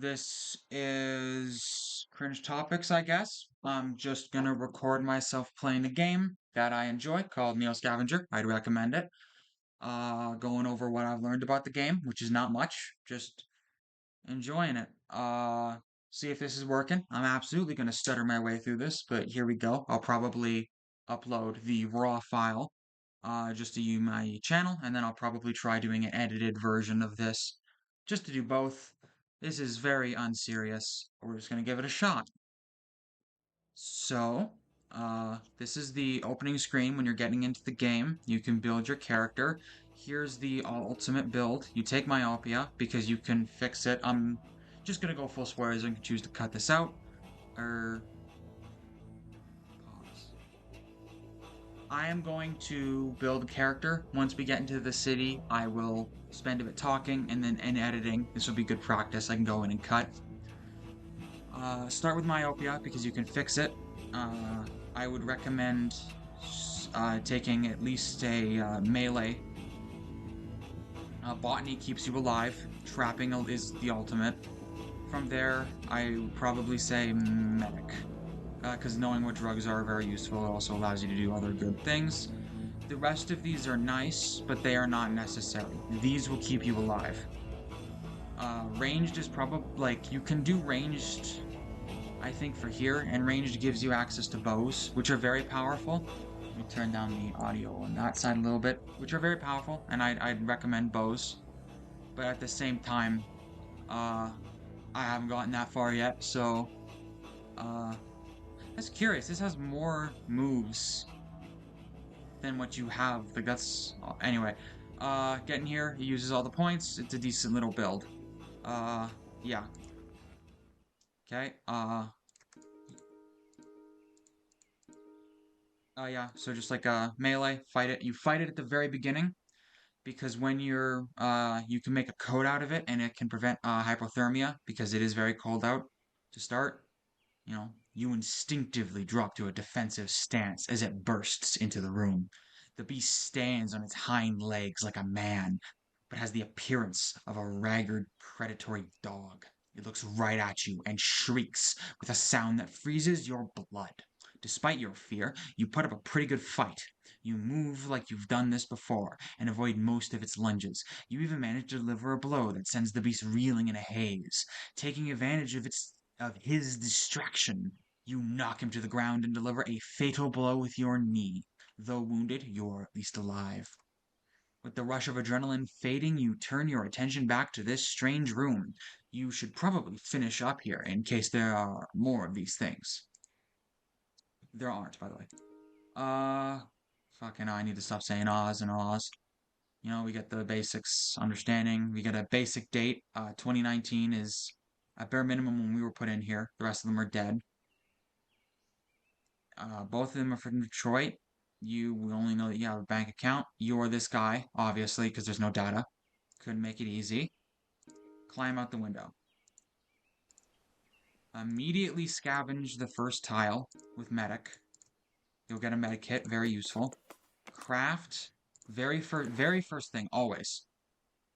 This is Cringe Topics, I guess. I'm just gonna record myself playing a game that I enjoy called Neo Scavenger. I'd recommend it. Going over what I've learned about the game, which is not much, just enjoying it. See if this is working. I'm absolutely gonna stutter my way through this, but here we go. I'll probably upload the raw file, just to my channel, and then I'll probably try doing an edited version of this, just to do both. This is very unserious. We're just gonna give it a shot. So, this is the opening screen when you're getting into the game. You can build your character. Here's the ultimate build. You take myopia because you can fix it. I'm just gonna go full spoilers and can choose to cut this out or pause. I am going to build a character. Once we get into the city, I will spend a bit talking and then in editing. This will be good practice. I can go in and cut. Start with myopia because you can fix it. I would recommend taking at least a melee. Botany keeps you alive. Trapping is the ultimate. From there, I would probably say medic. Because knowing what drugs are very useful. It also allows you to do other good things. The rest of these are nice, but they are not necessary. These will keep you alive. Ranged is probably, like, you can do ranged, I think, for here, and ranged gives you access to bows, which are very powerful. Let me turn down the audio on that side a little bit, which are very powerful, and I'd recommend bows. But at the same time, uh, I haven't gotten that far yet, so, uh, that's curious. This has more moves than what you have. Like, that's, anyway. Getting here, he uses all the points. It's a decent little build. Uh, yeah. Okay, yeah, so just like melee, fight it. You fight it at the very beginning because when you can make a coat out of it and it can prevent hypothermia because it is very cold out to start. You instinctively drop to a defensive stance as it bursts into the room. The beast stands on its hind legs like a man, but has the appearance of a ragged, predatory dog. It looks right at you and shrieks with a sound that freezes your blood. Despite your fear, you put up a pretty good fight. You move like you've done this before and avoid most of its lunges. You even manage to deliver a blow that sends the beast reeling in a haze. Taking advantage of his distraction, you knock him to the ground and deliver a fatal blow with your knee. Though wounded, you're at least alive. With the rush of adrenaline fading, you turn your attention back to this strange room. You should probably finish up here in case there are more of these things. There aren't, by the way. Fucking I need to stop saying Oz and Oz. We get the basics understanding. We get a basic date. 2019 is a bare minimum when we were put in here. The rest of them are dead. Both of them are from Detroit. We only know that you have a bank account. You're this guy, obviously, because there's no data. Couldn't make it easy. Climb out the window. Immediately scavenge the first tile with medic. You'll get a medic kit, very useful. Craft, very first thing, always.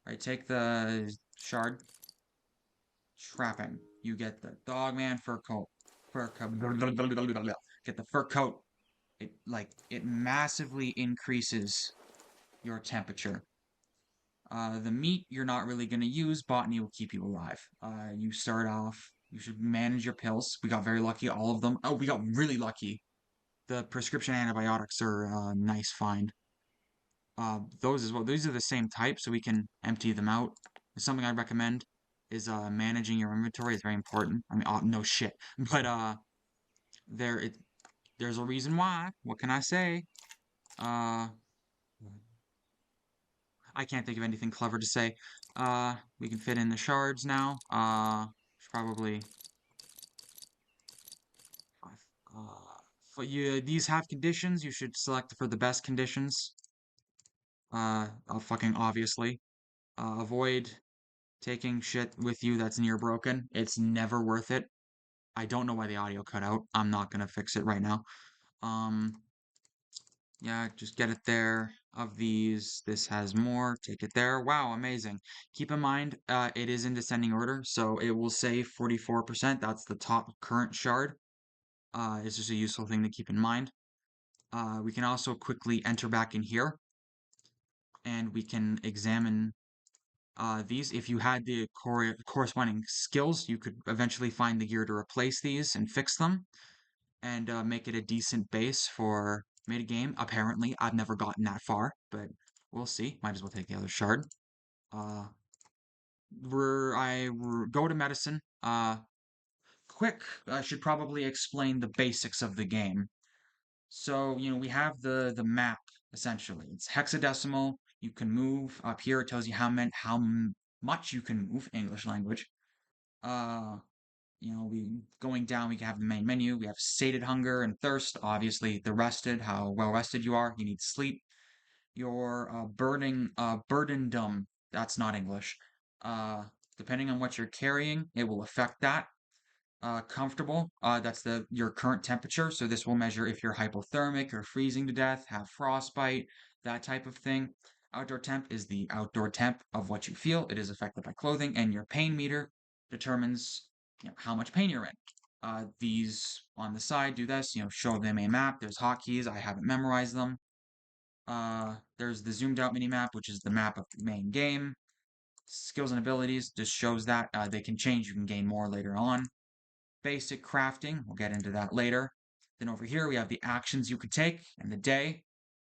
Right, take the shard. Trapping. You get the dogman fur coat. Fur coat. Get the fur coat. It massively increases your temperature. The meat you're not really going to use. Botany will keep you alive. You start off. You should manage your pills. We got very lucky, all of them. Oh, we got really lucky. The prescription antibiotics are a nice find. Those as well. These are the same type, so we can empty them out. Something I'd recommend is managing your inventory is very important. I mean, no shit, but there it there's a reason why. What can I say? Uh, I can't think of anything clever to say. We can fit in the shards now. Probably. For you, these have conditions. You should select for the best conditions. Fucking obviously. Avoid taking shit with you that's near broken. It's never worth it. I don't know why the audio cut out. I'm not gonna fix it right now. Um, yeah, just get it there. Of these, this has more. Take it there. Wow, amazing. Keep in mind, it is in descending order, so it will say 44%. That's the top current shard. It's just a useful thing to keep in mind. We can also quickly enter back in here, and we can examine these. If you had the corresponding skills, you could eventually find the gear to replace these and fix them, and make it a decent base for mid game. Apparently, I've never gotten that far, but we'll see. Might as well take the other shard. Uh, go to medicine. Quick. I should probably explain the basics of the game. So we have the map essentially. It's hexadecimal. You can move up here. It tells you much you can move. English language. Uh, we going down, we have the main menu. We have sated hunger and thirst. Obviously, the rested, how well rested you are. You need sleep. Your burdendom. That's not English. Uh, Depending on what you're carrying, it will affect that. Comfortable. That's your current temperature. So this will measure if you're hypothermic or freezing to death, have frostbite, that type of thing. Outdoor temp is the outdoor temp of what you feel. It is affected by clothing, and your pain meter determines how much pain you're in. These on the side do this. Show them a map. There's hotkeys. I haven't memorized them. There's the zoomed out mini map, which is the map of the main game. Skills and abilities just shows that they can change. You can gain more later on. Basic crafting. We'll get into that later. Then over here we have the actions you could take and the day.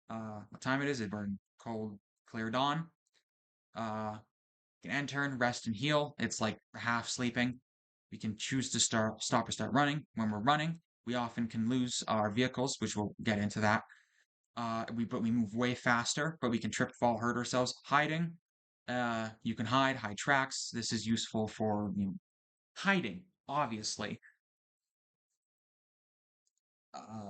What time it is? It burn cold, clear dawn. You can enter, rest, and heal. It's like half sleeping. We can choose to stop or start running. When we're running, we often can lose our vehicles, which we'll get into that. We move way faster, but we can trip, fall, hurt ourselves. Hiding. You can hide tracks. This is useful for hiding, obviously.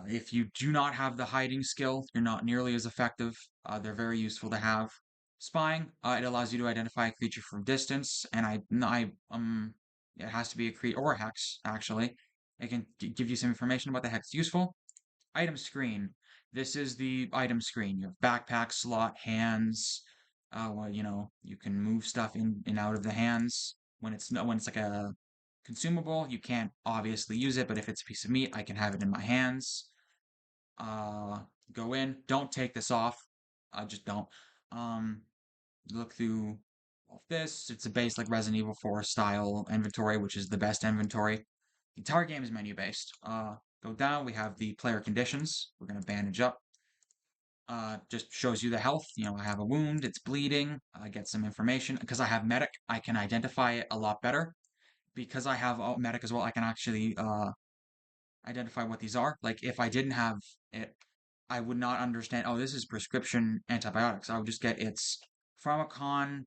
If you do not have the hiding skill, you're not nearly as effective. They're very useful to have. Spying, it allows you to identify a creature from distance, and it has to be a creature or a hex, actually. It can give you some information about the hex useful. Item screen. This is the item screen. You have backpack, slot, hands. Well, you can move stuff in and out of the hands. When it's like a consumable, you can't obviously use it, but if it's a piece of meat, I can have it in my hands. Uh, Go in. Don't take this off. Just don't. Um, Look through all this. It's a base like Resident Evil 4 style inventory, which is the best inventory. The entire game is menu based. Go down. We have the player conditions. We're gonna bandage up. Just shows you the health. I have a wound. It's bleeding. I get some information because I have medic. I can identify it a lot better. Because I have medic as well, I can actually identify what these are. Like if I didn't have it, I would not understand. Oh, this is prescription antibiotics. I would just get it's pharmacon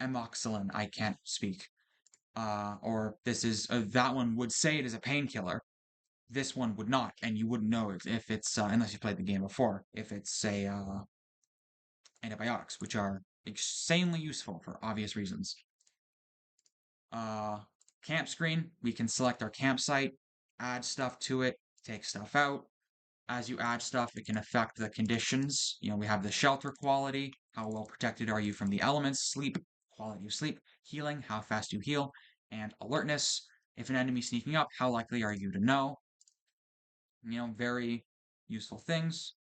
amoxicillin. I can't speak. Or this is that one would say it is a painkiller. This one would not, and you wouldn't know if it's unless you played the game before. If it's say antibiotics, which are insanely useful for obvious reasons. Uh, Camp screen, we can select our campsite, add stuff to it, take stuff out. As you add stuff, it can affect the conditions. We have the shelter quality, how well protected are you from the elements, sleep, quality of sleep, healing, how fast you heal, and alertness. If an enemy sneaking up, how likely are you to know? Very useful things.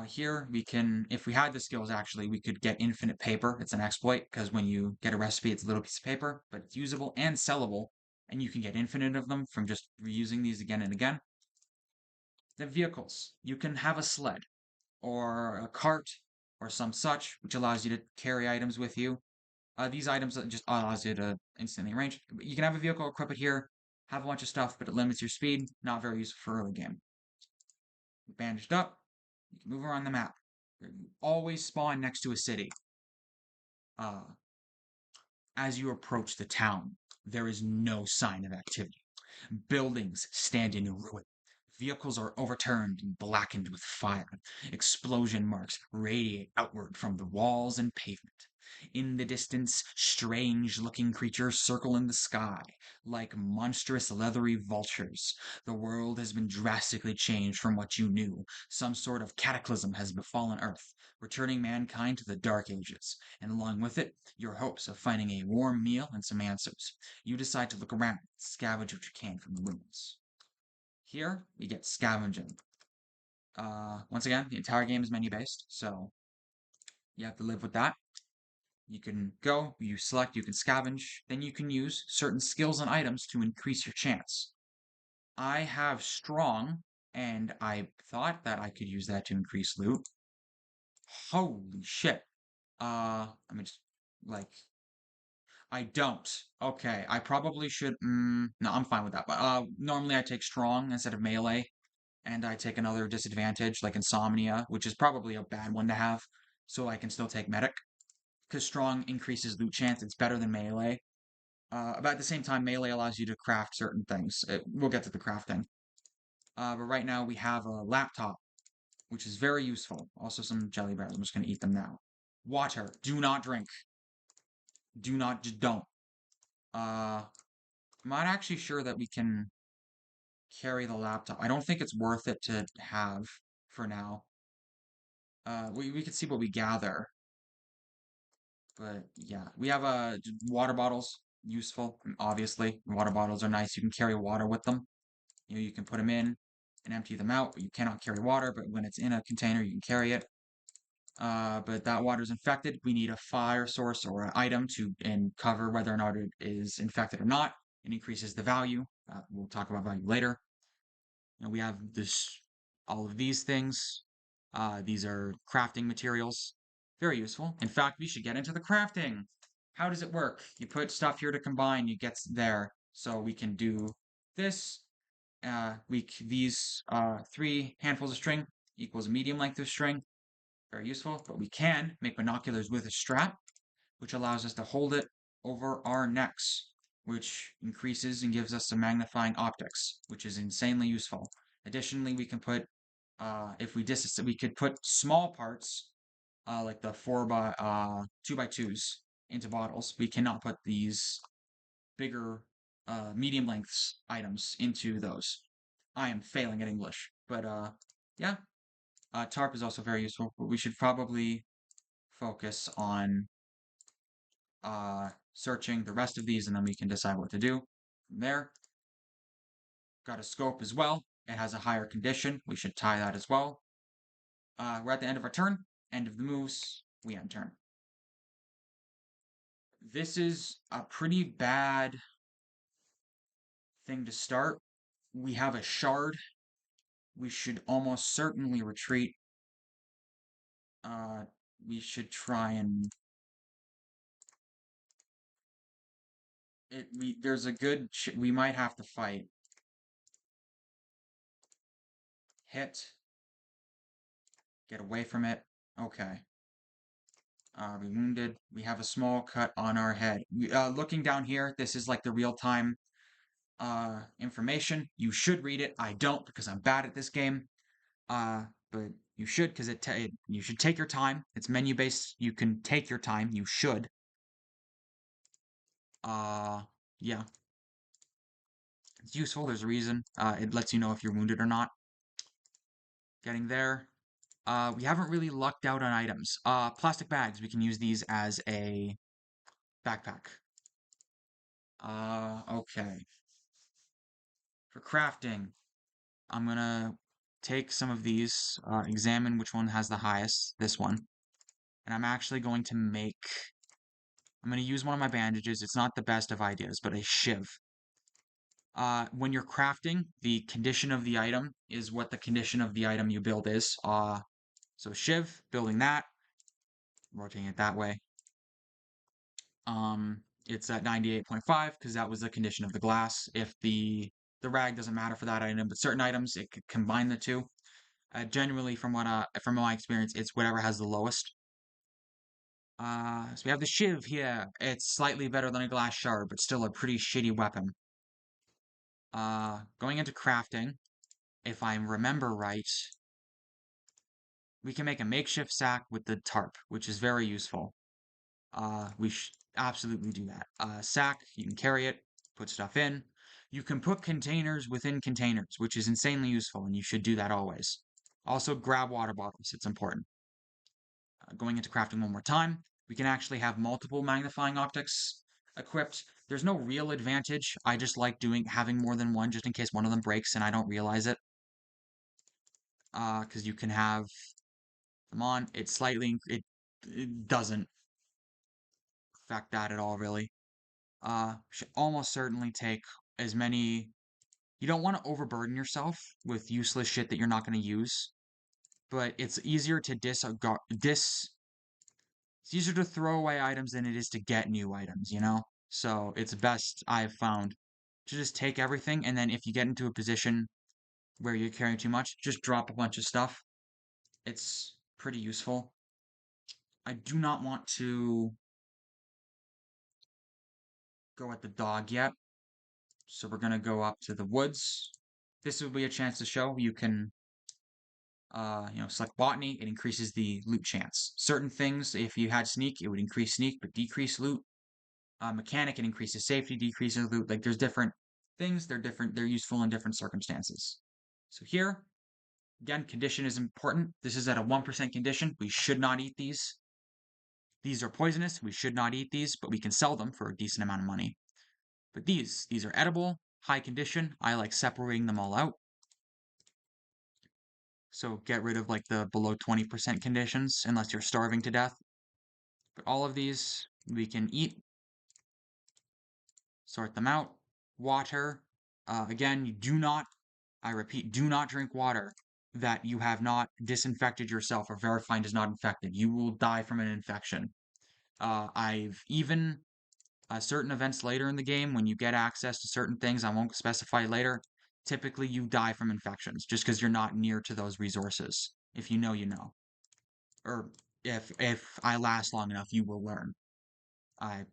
Here we can, if we had the skills actually, we could get infinite paper. It's an exploit because when you get a recipe, it's a little piece of paper, but it's usable and sellable, and you can get infinite of them from just reusing these again and again. The vehicles, you can have a sled or a cart or some such, which allows you to carry items with you. These items just allows you to instantly range. You can have a vehicle, equip it here, have a bunch of stuff, but it limits your speed. Not very useful for early game. Bandaged up, you can move around the map. You always spawn next to a city. As you approach the town, there is no sign of activity. Buildings stand in ruin. Vehicles are overturned and blackened with fire. Explosion marks radiate outward from the walls and pavement. In the distance, strange-looking creatures circle in the sky, like monstrous leathery vultures. The world has been drastically changed from what you knew. Some sort of cataclysm has befallen Earth, returning mankind to the Dark Ages, and along with it, your hopes of finding a warm meal and some answers. You decide to look around, scavenge what you can from the ruins. Here, we get scavenging. Once again, the entire game is menu-based, so you have to live with that. You can go, you select, you can scavenge, then you can use certain skills and items to increase your chance. I have strong, and I thought that I could use that to increase loot. Holy shit. Let me just, like, I don't. Okay, I probably should, no, I'm fine with that. But, normally I take strong instead of melee, and I take another disadvantage, like insomnia, which is probably a bad one to have, so I can still take medic. Because strong increases loot chance, it's better than melee. But at the same time, melee allows you to craft certain things. We'll get to the crafting. But right now we have a laptop, which is very useful. Also some jelly bears. I'm just going to eat them now. Water. Do not drink. Do not, just don't. I'm not actually sure that we can carry the laptop. I don't think it's worth it to have for now. We could see what we gather. But yeah, we have water bottles. Useful, obviously. Water bottles are nice. You can carry water with them. You can put them in and empty them out, but you cannot carry water. But when it's in a container, you can carry it. But that water is infected. We need a fire source or an item to and cover whether or not it is infected or not. It increases the value. We'll talk about value later. We have all of these things. These are crafting materials. Very useful. In fact, we should get into the crafting. How does it work? You put stuff here to combine, you get there. So we can do this. These 3 handfuls of string equals a medium length of string. Very useful. But we can make binoculars with a strap, which allows us to hold it over our necks, which increases and gives us some magnifying optics, which is insanely useful. Additionally, we can put if we could put small parts like the 2x2s into bottles. We cannot put these bigger medium lengths items into those. I am failing at English, but yeah. Tarp is also very useful, but we should probably focus on searching the rest of these, and then we can decide what to do from there. Got a scope as well. It has a higher condition. We should tie that as well. We're at the end of our turn. End of the moves. We end turn. This is a pretty bad thing to start. We have a shard. We should almost certainly retreat. Uh, we should try and there's a good we might have to fight. Hit. Get away from it. Okay. We wounded. We have a small cut on our head. Looking down here, this is like the real-time information. You should read it. I don't because I'm bad at this game. But you should because you should take your time. It's menu-based. You can take your time. You should. Yeah. It's useful. There's a reason. It lets you know if you're wounded or not. Getting there. We haven't really lucked out on items. Plastic bags. We can use these as a backpack. Okay. For crafting, I'm gonna take some of these, examine which one has the highest, this one. And I'm gonna use one of my bandages. It's not the best of ideas, but a shiv. When you're crafting, the condition of the item is what the condition of the item you build is. So shiv, building that, rotating it that way. It's at 98.5 because that was the condition of the glass. If the rag doesn't matter for that item, but certain items it could combine the two. Generally, from my experience, it's whatever has the lowest. So we have the shiv here. It's slightly better than a glass shard, but still a pretty shitty weapon. Going into crafting, if I remember right, we can make a makeshift sack with the tarp, which is very useful. We should absolutely do that. Sack, you can carry it, put stuff in. You can put containers within containers, which is insanely useful, and you should do that always. Also, grab water bottles, it's important. Going into crafting one more time, we can actually have multiple magnifying optics equipped. There's no real advantage. I just like having more than one just in case one of them breaks and I don't realize it. Because you can have them on. It doesn't affect that at all, really. Should almost certainly take as many. You don't want to overburden yourself with useless shit that you're not going to use, but it's easier to it's easier to throw away items than it is to get new items, you know? So it's best, I've found, to just take everything, and then if you get into a position where you're carrying too much, just drop a bunch of stuff. It's pretty useful. I do not want to go at the dog yet, so we're gonna go up to the woods. This will be a chance to show you can, select botany. It increases the loot chance. Certain things, if you had sneak, it would increase sneak, but decrease loot. Mechanic, it increases safety, decreases loot. Like there's different things. They're different. They're useful in different circumstances. So here, again, condition is important. This is at a 1% condition. We should not eat these. These are poisonous. We should not eat these, but we can sell them for a decent amount of money. But these are edible, high condition. I like separating them all out. So get rid of like the below 20% conditions unless you're starving to death. But all of these we can eat. Sort them out. Water. Again, you do not, I repeat, do not drink water that you have not disinfected yourself or verified is not infected. You will die from an infection. I've even certain events later in the game when you get access to certain things, I won't specify later. Typically, you die from infections just because you're not near to those resources. If you know, you know. Or if I last long enough, you will learn. I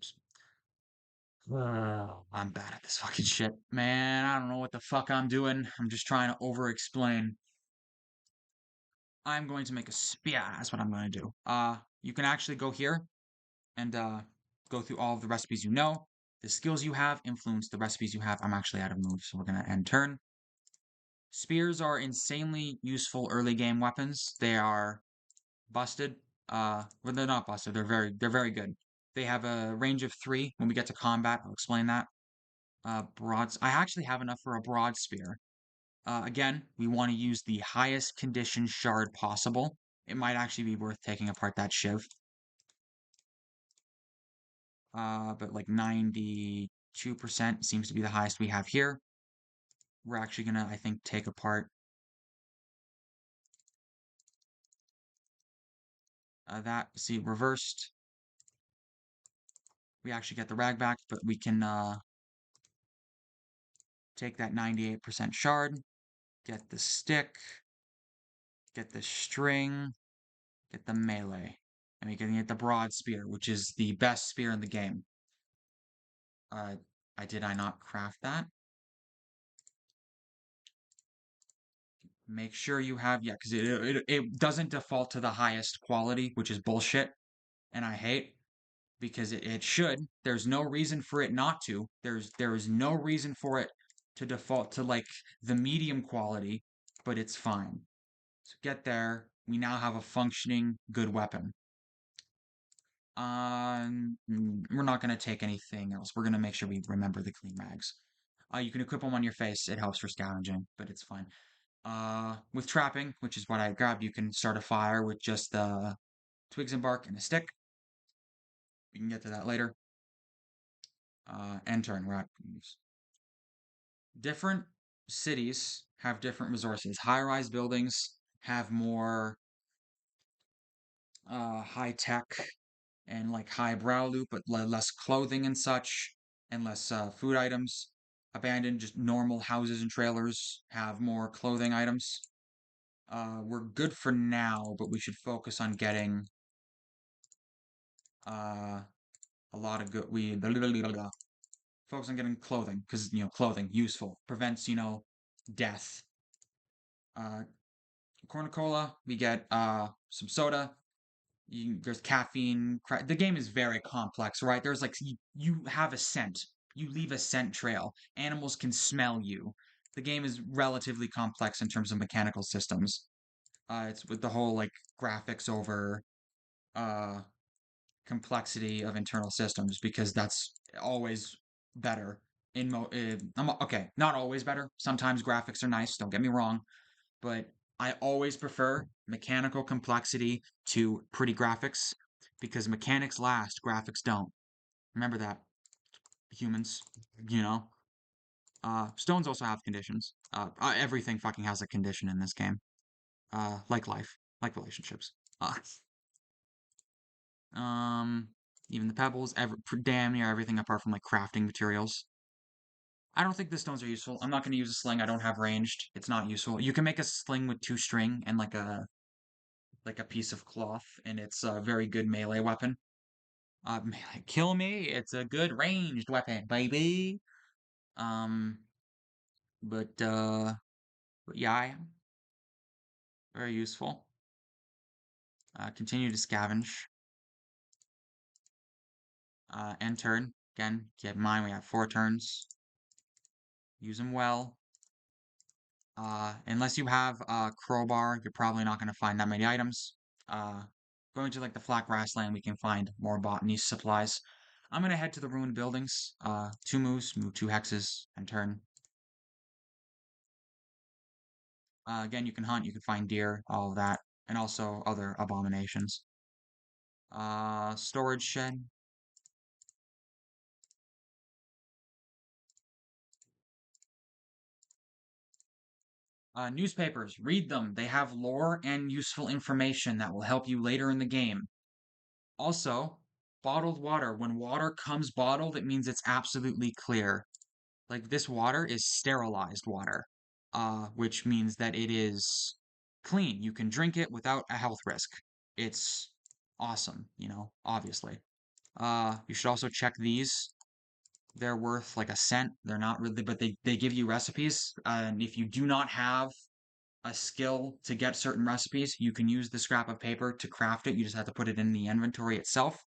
I'm bad at this fucking shit, man. I don't know what the fuck I'm doing. I'm just trying to over explain. I'm going to make a spear. That's what I'm going to do. You can actually go here and go through all of the recipes you know. The skills you have influence the recipes you have. I'm actually out of moves, so we're gonna end turn. Spears are insanely useful early game weapons. They are busted. Well, they're not busted. They're very good. They have a range of 3. When we get to combat, I'll explain that. I actually have enough for a broad spear. Again, we want to use the highest condition shard possible. It might actually be worth taking apart that shiv. But like 92% seems to be the highest we have here. We're actually gonna, I think, take apart that. See, reversed. We actually get the rag back, but we can take that 98% shard, get the stick, get the string, get the melee, and we can get the broad spear, which is the best spear in the game. Uh, did I not craft that? Make sure you have, yeah, because it doesn't default to the highest quality, which is bullshit, and I hate because it should. There's no reason for it not to. There is no reason for it to default to like the medium quality, but it's fine. So get there. We now have a functioning good weapon. We're not gonna take anything else. We're gonna make sure we remember the clean rags. You can equip them on your face. It helps for scavenging, but it's fine. With trapping, which is what I grabbed, you can start a fire with just the twigs and bark and a stick. We can get to that later. End turn. We're at different cities have different resources. High-rise buildings have more high tech and like high brow loot, but less clothing and such, and less food items. Abandoned, just normal houses and trailers have more clothing items. We're good for now, but we should focus on getting a lot of good. Focus on getting clothing because clothing useful prevents death. Uh, Cornucola, we get some soda, There's caffeine. The game is very complex, right? There's like you have a scent. You leave a scent trail. Animals can smell you. The game is relatively complex in terms of mechanical systems. It's with the whole like graphics over uh complexity of internal systems because that's always better okay, not always better. Sometimes graphics are nice, don't get me wrong, but I always prefer mechanical complexity to pretty graphics because mechanics last, graphics don't. Remember that, humans, you know? Stones also have conditions. Everything fucking has a condition in this game. Like life, like relationships. Uh, um, Even the pebbles, damn near everything apart from like crafting materials. I don't think the stones are useful. I'm not going to use a sling. I don't have ranged. It's not useful. You can make a sling with 2 string and like a piece of cloth, and it's a very good melee weapon. Melee, kill me. It's a good ranged weapon, baby. Um, but yeah, very useful. Continue to scavenge. End turn. Again, keep in mind we have 4 turns. Use them well. Unless you have a crowbar, you're probably not going to find that many items. Uh, Going to like the flat grassland, we can find more botany supplies. I'm going to head to the ruined buildings. 2 moves, move 2 hexes, and turn. Again, you can hunt, you can find deer, all of that, and also other abominations. Storage shed. Newspapers, read them. They have lore and useful information that will help you later in the game. Also, bottled water. When water comes bottled, it means it's absolutely clear. Like this water is sterilized water, which means that it is clean. You can drink it without a health risk. It's awesome, obviously. You should also check these. They're worth like a cent. They're not really, but they give you recipes. And if you do not have a skill to get certain recipes, you can use the scrap of paper to craft it. You just have to put it in the inventory itself.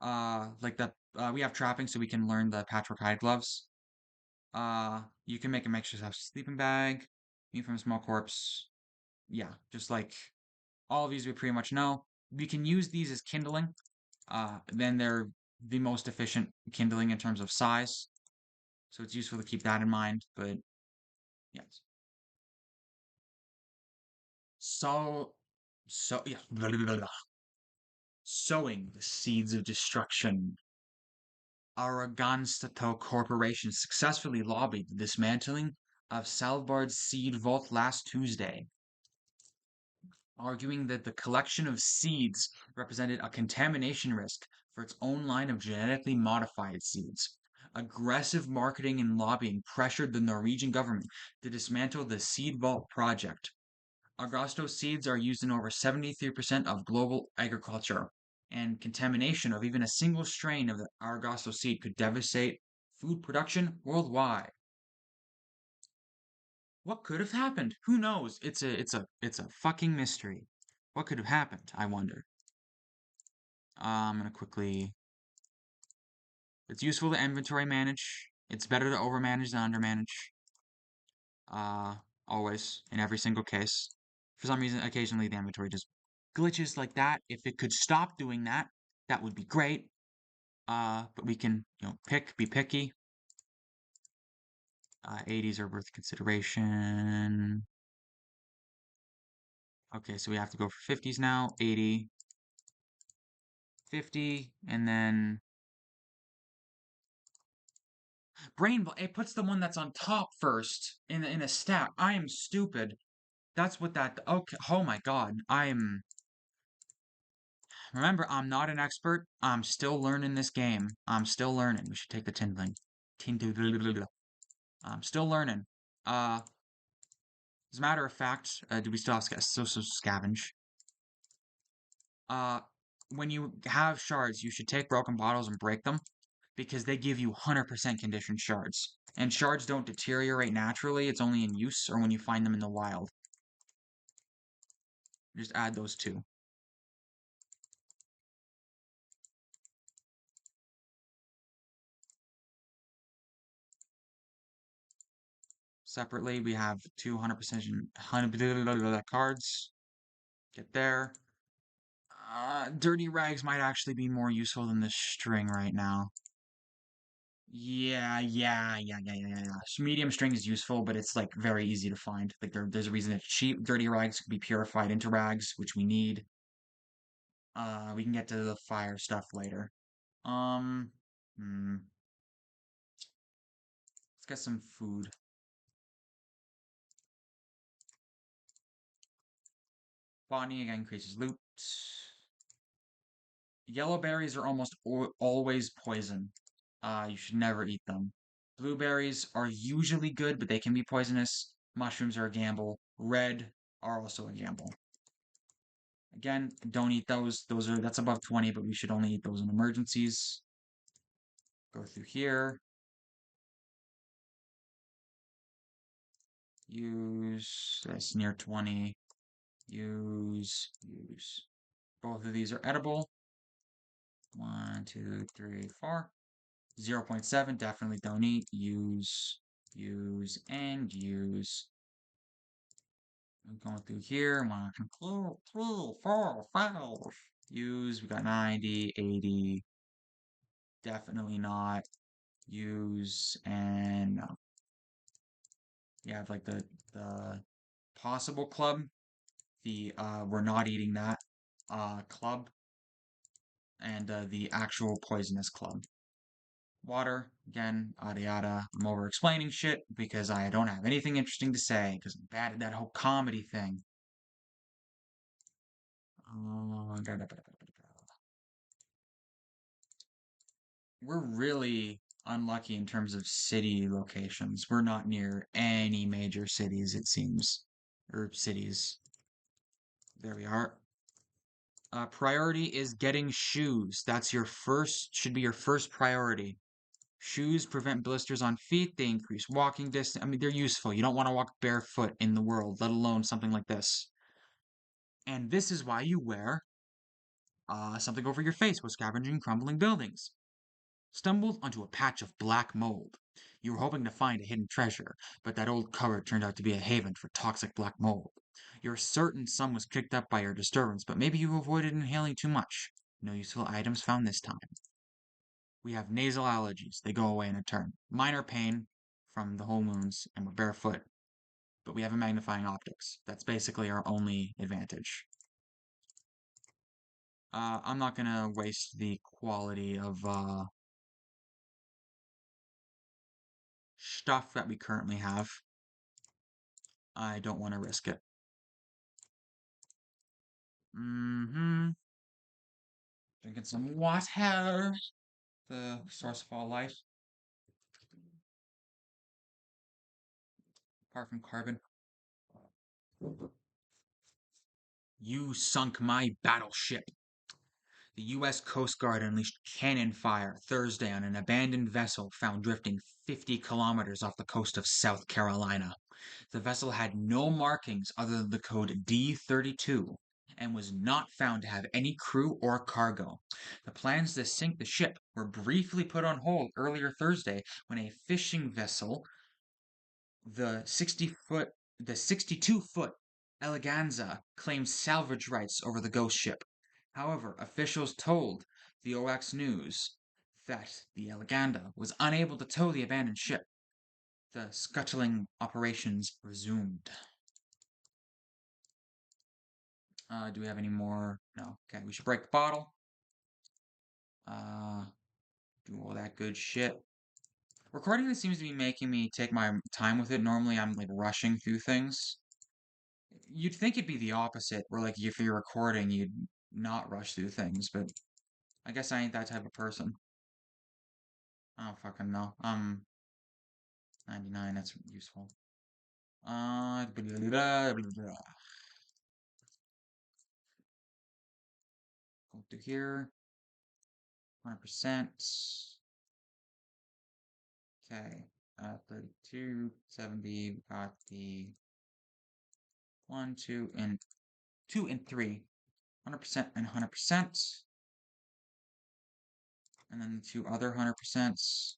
Like the we have trapping, so we can learn the patchwork hide gloves. You can make a makeshift sleeping bag, meat from a small corpse. Yeah, just like all of these we pretty much know. We can use these as kindling. Then they're the most efficient kindling in terms of size. So it's useful to keep that in mind. But yes. So yeah. Sowing the seeds of destruction. Aragonstato Corporation successfully lobbied the dismantling of Salvard's seed vault last Tuesday, arguing that the collection of seeds represented a contamination risk for its own line of genetically modified seeds. Aggressive marketing and lobbying pressured the Norwegian government to dismantle the Seed Vault project. Argosto seeds are used in over 73% of global agriculture, and contamination of even a single strain of the Argosto seed could devastate food production worldwide. What could have happened? Who knows? It's a fucking mystery. What could have happened? I wonder. I'm gonna quickly. It's useful to inventory manage. It's better to overmanage than undermanage. Uh, Always in every single case. For some reason, occasionally the inventory just glitches like that. If it could stop doing that, that would be great. But we can, be picky. 80s are worth consideration. Okay, so we have to go for 50s now. 80, 50, and then it puts the one that's on top first in a stack. I am stupid. That's what that. Okay. Oh my God. Remember, I'm not an expert. I'm still learning this game. I'm still learning. We should take the Tindling. Tindling. I'm still learning. As a matter of fact, do we still have scavenge? Uh, when you have shards, you should take broken bottles and break them because they give you 100% conditioned shards. And shards don't deteriorate naturally. It's only in use or when you find them in the wild. Just add those two. Separately, we have 200% 100 cards. Get there. Dirty rags might actually be more useful than this string right now. Yeah. Medium string is useful, but it's like very easy to find. Like there's a reason it's cheap. Dirty rags can be purified into rags, which we need. We can get to the fire stuff later. Um, let's get some food. Botany again increases loot. Yellow berries are almost always poison. You should never eat them. Blueberries are usually good, but they can be poisonous. Mushrooms are a gamble. Red are also a gamble. Again, don't eat those. That's above 20, but we should only eat those in emergencies. Go through here. Use this near 20. Use. Both of these are edible. 1, 2, 3, 4. 0.7, definitely don't eat. Use, and use. I'm going through here. 1, 2, 3, 4, 5. Use, we got 90, 80. Definitely not. Use, and no. You have like the possible club. The we're not eating that club. And the actual poisonous club. Water, again, yada yada. I'm over explaining shit because I don't have anything interesting to say because I'm bad at that whole comedy thing. We're really unlucky in terms of city locations. We're not near any major cities, it seems. Or cities. There we are. Priority is getting shoes. That's your first, should be your first priority. Shoes prevent blisters on feet. They increase walking distance. I mean, they're useful. You don't want to walk barefoot in the world, let alone something like this. And this is why you wear something over your face while scavenging crumbling buildings. Stumbled onto a patch of black mold. You were hoping to find a hidden treasure, but that old cupboard turned out to be a haven for toxic black mold. You're certain some was kicked up by your disturbance, but maybe you avoided inhaling too much. No useful items found this time. We have nasal allergies. They go away in a turn. Minor pain from the whole moons, and we're barefoot. But we have a magnifying optics. That's basically our only advantage. I'm not gonna waste the quality of stuff that we currently have. I don't want to risk it. Drinking some water. The source of all life. Apart from carbon. You sunk my battleship. The U.S. Coast Guard unleashed cannon fire Thursday on an abandoned vessel found drifting 50 kilometers off the coast of South Carolina. The vessel had no markings other than the code D32 and was not found to have any crew or cargo. The plans to sink the ship were briefly put on hold earlier Thursday when a fishing vessel, the 62-foot Eleganza, claimed salvage rights over the ghost ship. However, officials told the OX News that the Eleganda was unable to tow the abandoned ship. The scuttling operations resumed. Do we have any more? No. Okay, we should break the bottle. Do all that good shit. Recording this seems to be making me take my time with it. Normally I'm like rushing through things. You'd think it'd be the opposite, where like if you're recording, you'd not rush through things, but I guess I ain't that type of person. I don't fucking know. 99, that's useful. Go through here. 100%. Okay. 32, 70. We got the 1, 2, and 3. 100% and 100%. And then the two other 100%.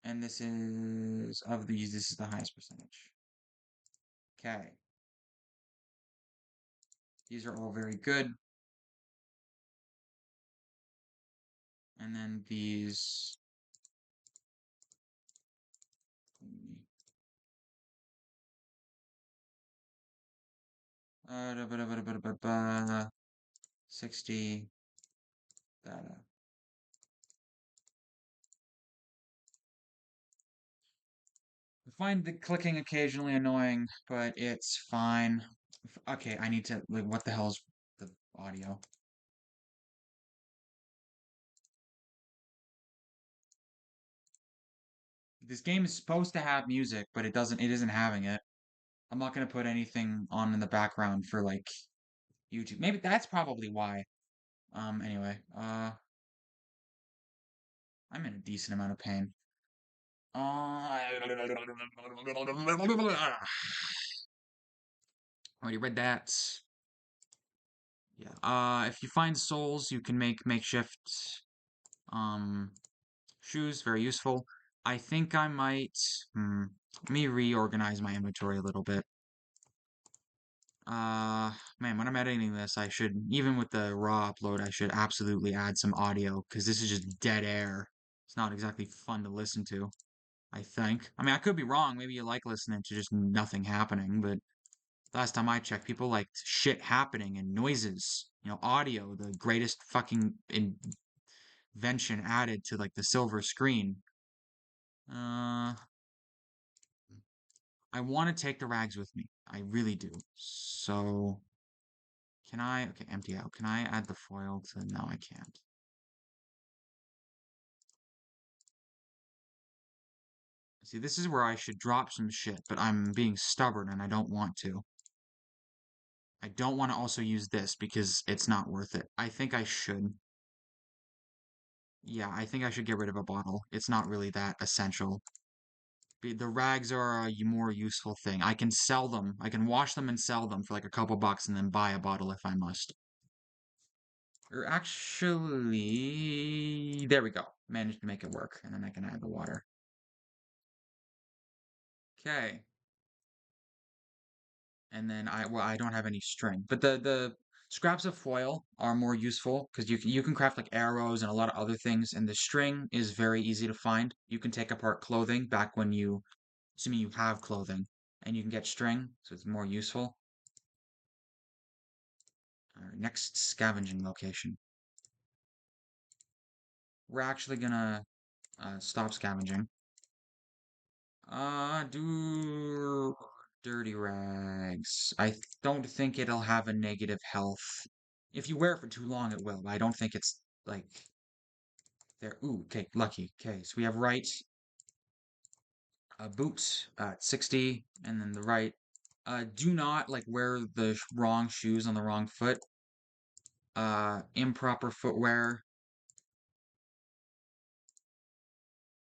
And this is, of these, this is the highest percentage. Okay. These are all very good. And then these, da, ba, da, ba, da, ba, da, ba, ba, 60, data. I find the clicking occasionally annoying, but it's fine. Okay, I need to, like, what the hell's the audio? This game is supposed to have music, but it isn't having it. I'm not gonna put anything on in the background for like YouTube. Maybe that's probably why. Anyway, I'm in a decent amount of pain. Already read that. Yeah. If you find souls, you can make makeshift um shoes. Very useful. I think I might. Let me reorganize my inventory a little bit. Man, when I'm editing this, I should, even with the raw upload, I should absolutely add some audio because this is just dead air. It's not exactly fun to listen to, I think. I mean, I could be wrong. Maybe you like listening to just nothing happening, but last time I checked, people liked shit happening and noises. Audio, the greatest fucking invention added to like the silver screen. Uh, I want to take the rags with me. I really do. So, can I? Okay, empty out. Can I add the foil to? No, I can't. See, this is where I should drop some shit, but I'm being stubborn and I don't want to. I don't want to also use this because it's not worth it. I think I should. Yeah, I think I should get rid of a bottle. It's not really that essential. The rags are a more useful thing. I can sell them. I can wash them and sell them for like a couple bucks and then buy a bottle if I must. Or actually, there we go. Managed to make it work, and then I can add the water. Okay. And then I don't have any string, but the scraps of foil are more useful because you can craft like arrows and a lot of other things, and the string is very easy to find. You can take apart clothing back when assuming you have clothing, and you can get string, so it's more useful. All right, next scavenging location. We're actually gonna stop scavenging. Do dirty rags. I don't think it'll have a negative health. If you wear it for too long, it will. But I don't think it's like there. Ooh, okay, lucky. Okay, so we have right boots at 60, and then the right. Do not like wear the wrong shoes on the wrong foot. Improper footwear.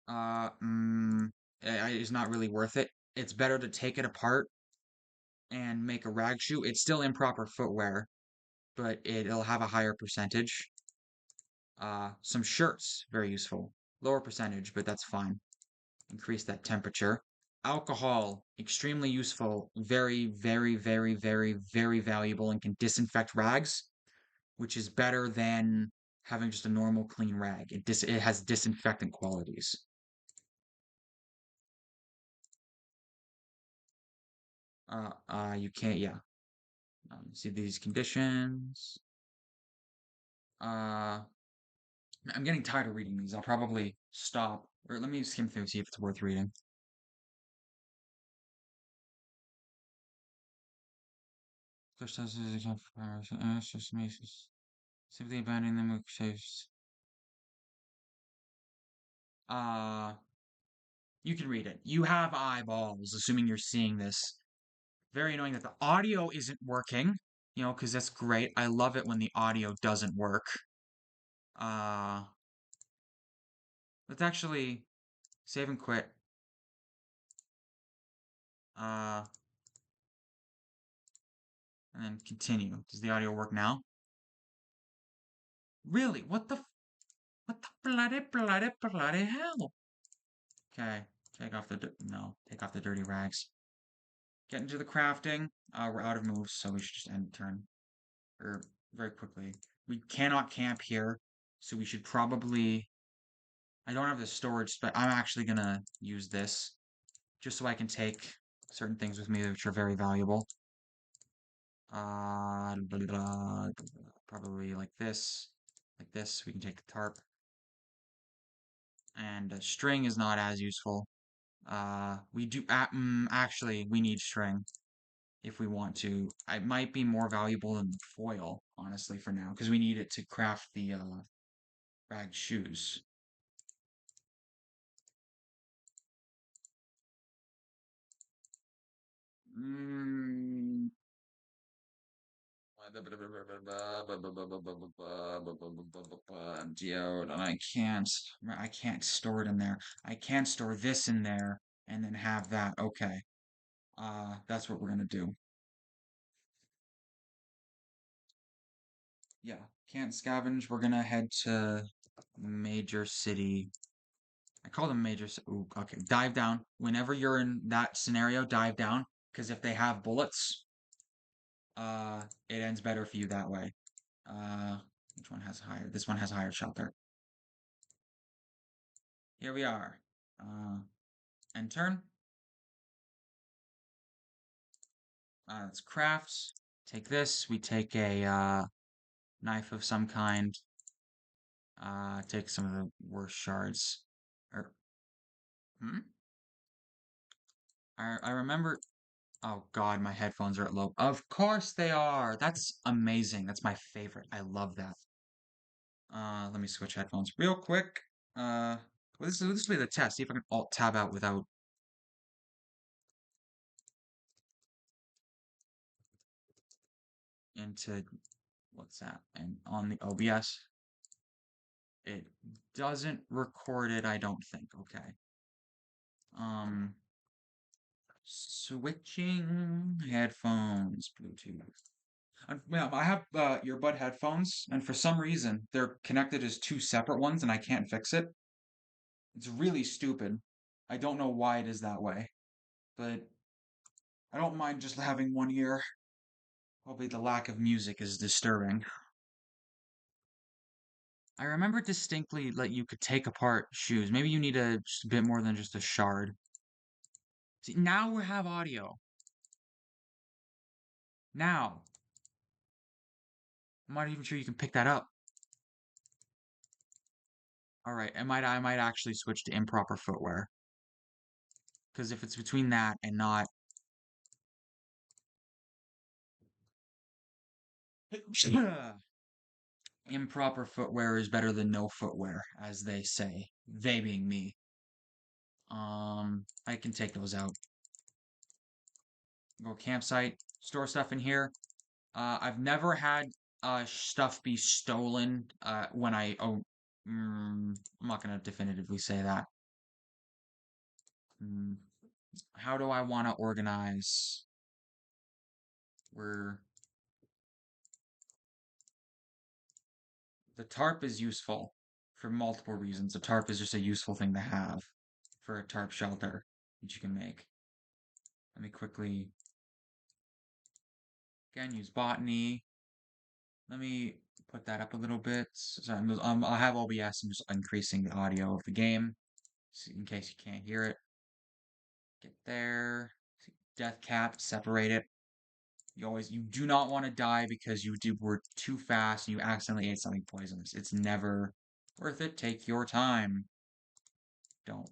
Uh, mm, is not really worth it. It's better to take it apart and make a rag shoe. It's still improper footwear, but it'll have a higher percentage. Some shirts, very useful. Lower percentage, but that's fine. Increase that temperature. Alcohol, extremely useful. Very, very, very, very, very valuable and can disinfect rags, which is better than having just a normal clean rag. It has disinfectant qualities. You can't, yeah. See these conditions. Uh, I'm getting tired of reading these. I'll probably stop, or let me skim through and see if it's worth reading. Simply abandoning them with saves. Uh, you can read it. You have eyeballs, assuming you're seeing this. Very annoying that the audio isn't working, because that's great. I love it when the audio doesn't work. Uh, let's actually save and quit. Uh, and then continue. Does the audio work now? Really? What the bloody hell? Okay, take off the dirty rags. Get into the crafting. We're out of moves, so we should just end the turn. Or very quickly. We cannot camp here, so we should probably... I don't have the storage, but I'm actually gonna use this just so I can take certain things with me which are very valuable. Blah, blah, blah, probably like this. Like this, we can take the tarp. And string is not as useful. We do, actually, we need string if we want to. It might be more valuable than the foil, honestly, for now, because we need it to craft the rag shoes. Mm. Geode, and I can't store it in there. I can't store this in there and then have that. Okay. That's what we're gonna do. Yeah, can't scavenge. We're gonna head to major city. I call them major. Ooh, okay. Dive down. Whenever you're in that scenario, dive down. Because if they have bullets, it ends better for you that way. Uh, which one has higher? This one has higher shelter. Here we are. End turn. It's crafts. Take this. We take a knife of some kind. Take some of the worst shards. Or, hmm? I remember. Oh God, my headphones are at low. Of course they are. That's amazing. That's my favorite. I love that. Let me switch headphones real quick. Well, this will be the test. See if I can alt tab out without into what's that? And on the OBS, it doesn't record it. I don't think. Okay. Um, Switching headphones, Bluetooth. Yeah, I have earbud headphones, and for some reason they're connected as two separate ones, and I can't fix it. It's really stupid. I don't know why it is that way, but I don't mind just having one ear. Probably the lack of music is disturbing. I remember distinctly that you could take apart shoes. Maybe you need just a bit more than just a shard. See, now we have audio. Now, I'm not even sure you can pick that up. All right, I might actually switch to improper footwear because if it's between that and not improper footwear is better than no footwear, as they say. They being me. I can take those out. Go campsite, store stuff in here. I've never had stuff be stolen when I'm not gonna definitively say that. Mm, how do I want to organize? Where the tarp is useful for multiple reasons. The tarp is just a useful thing to have for a tarp shelter that you can make. Let me quickly again use botany. Let me put that up a little bit. So I'll have OBS. I'm just increasing the audio of the game in case you can't hear it. Get there. Death cap. Separate it. You do not want to die because were too fast and you accidentally ate something poisonous. It's never worth it. Take your time. Don't.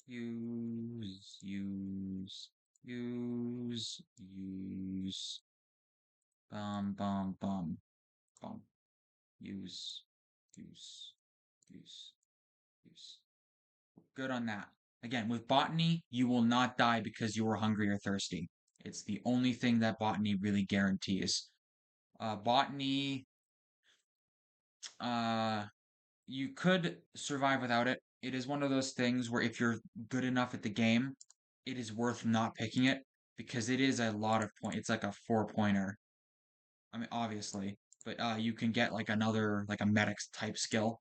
Use. Bum. Use, use, use, use. Good on that. Again, with botany, you will not die because you were hungry or thirsty. It's the only thing that botany really guarantees. Botany, uh, you could survive without it. It is one of those things where if you're good enough at the game, it is worth not picking it because it is a lot of point. It's like a 4 pointer. I mean, obviously, but you can get like another like a medics type skill,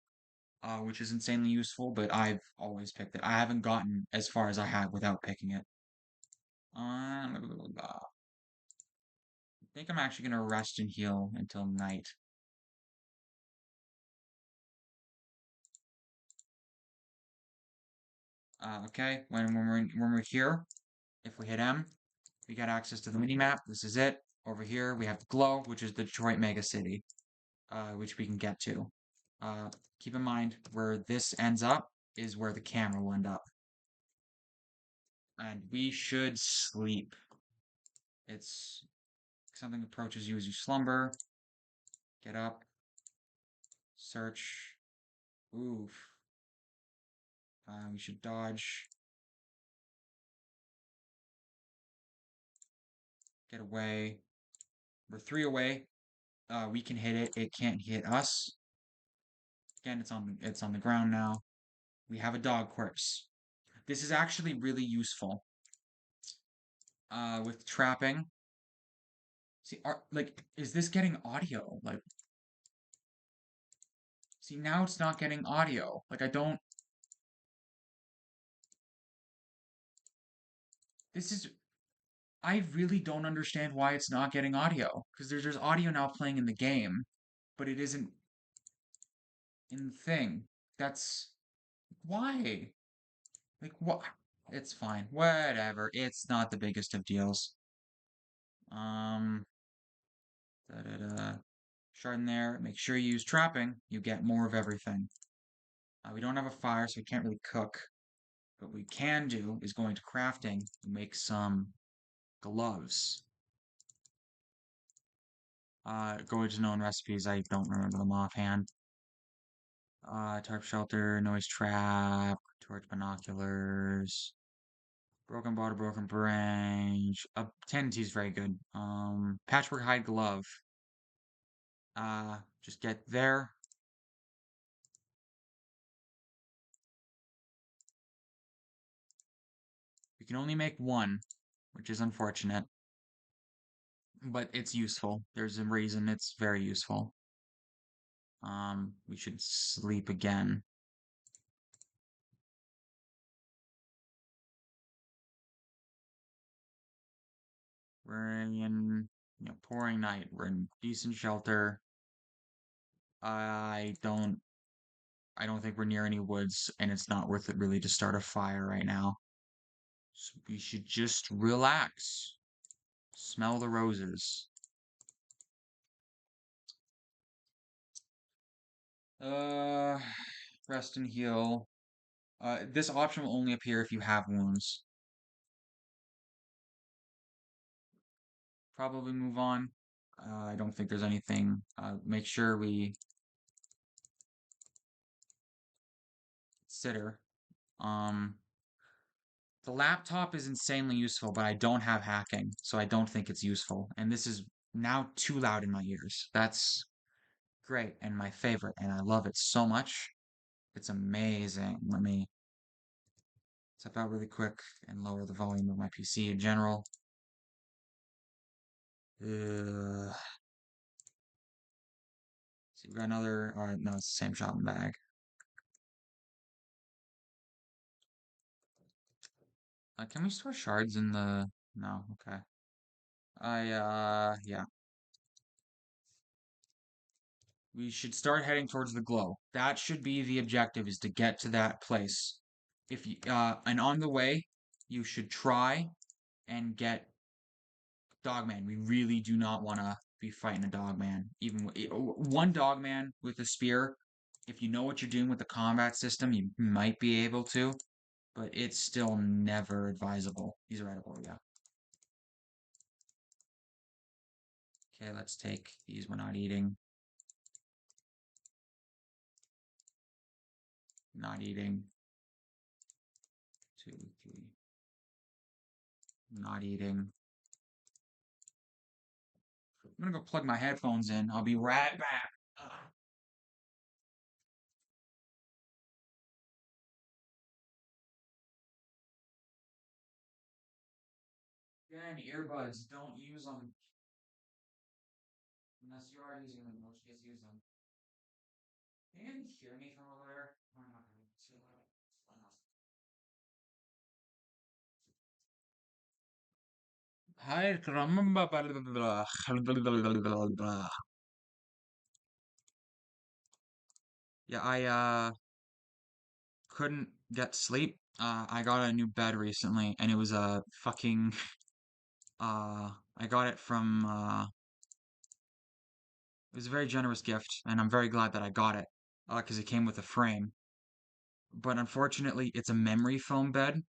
which is insanely useful. But I've always picked it. I haven't gotten as far as I have without picking it. I think I'm actually gonna rest and heal until night. Okay, when we're here, if we hit M, we get access to the mini map. This is it. Over here, we have the glow, which is the Detroit mega city, which we can get to. Uh, Keep in mind where this ends up is where the camera will end up, and we should sleep. It's something approaches you as you slumber. Get up, search. Oof. We should dodge. Get away. We're three away. We can hit it. It can't hit us. Again, it's on the ground now. We have a dog corpse. This is actually really useful. With trapping. See, is this getting audio? Like, see, now it's not getting audio. Like, I don't. This is. I really don't understand why it's not getting audio. Because there's audio now playing in the game, but it isn't in the thing. That's. Why? Like, what? It's fine. Whatever. It's not the biggest of deals. Um. Da da da. Shard in there. Make sure you use trapping. You get more of everything. We don't have a fire, so we can't really cook. What we can do is go into crafting and make some gloves. Go into known recipes. I don't remember them offhand. Tarp shelter, noise trap, torch binoculars, broken bottle, broken branch. Tendency is very good. Patchwork hide glove. Just get there. We can only make one, which is unfortunate, but it's useful. There's a reason it's very useful. We should sleep again. We're in, pouring night. We're in decent shelter. I don't, I don't think we're near any woods, and it's not worth it really to start a fire right now. So we should just relax. Smell the roses. Uh, Rest and heal. This option will only appear if you have wounds. Probably move on. I don't think there's anything. Make sure we consider. Um, the laptop is insanely useful, but I don't have hacking, so I don't think it's useful. And this is now too loud in my ears. That's great and my favorite, and I love it so much. It's amazing. Let me step out really quick and lower the volume of my PC in general. Uh, See, we got another. All right, no, it's the same shopping bag. Can we store shards in the? No, okay. Yeah. We should start heading towards the glow. That should be the objective, is to get to that place. And on the way, you should try and get Dogman. We really do not want to be fighting a Dogman. Even one Dogman with a spear, if you know what you're doing with the combat system, you might be able to, but it's still never advisable. These are edible, yeah. Okay, let's take these. We're not eating. Not eating. 2, 3. Not eating. I'm gonna go plug my headphones in. I'll be right back. Again, earbuds, don't use them. Unless you are using them, in which case use them. Can you even hear me from over there? I'm not gonna see that. Hi, remember. Yeah, I couldn't get sleep. I got a new bed recently, and it was a fucking I got it from it was a very generous gift, and I'm very glad that I got it, 'cause it came with a frame. But unfortunately, it's a memory foam bed,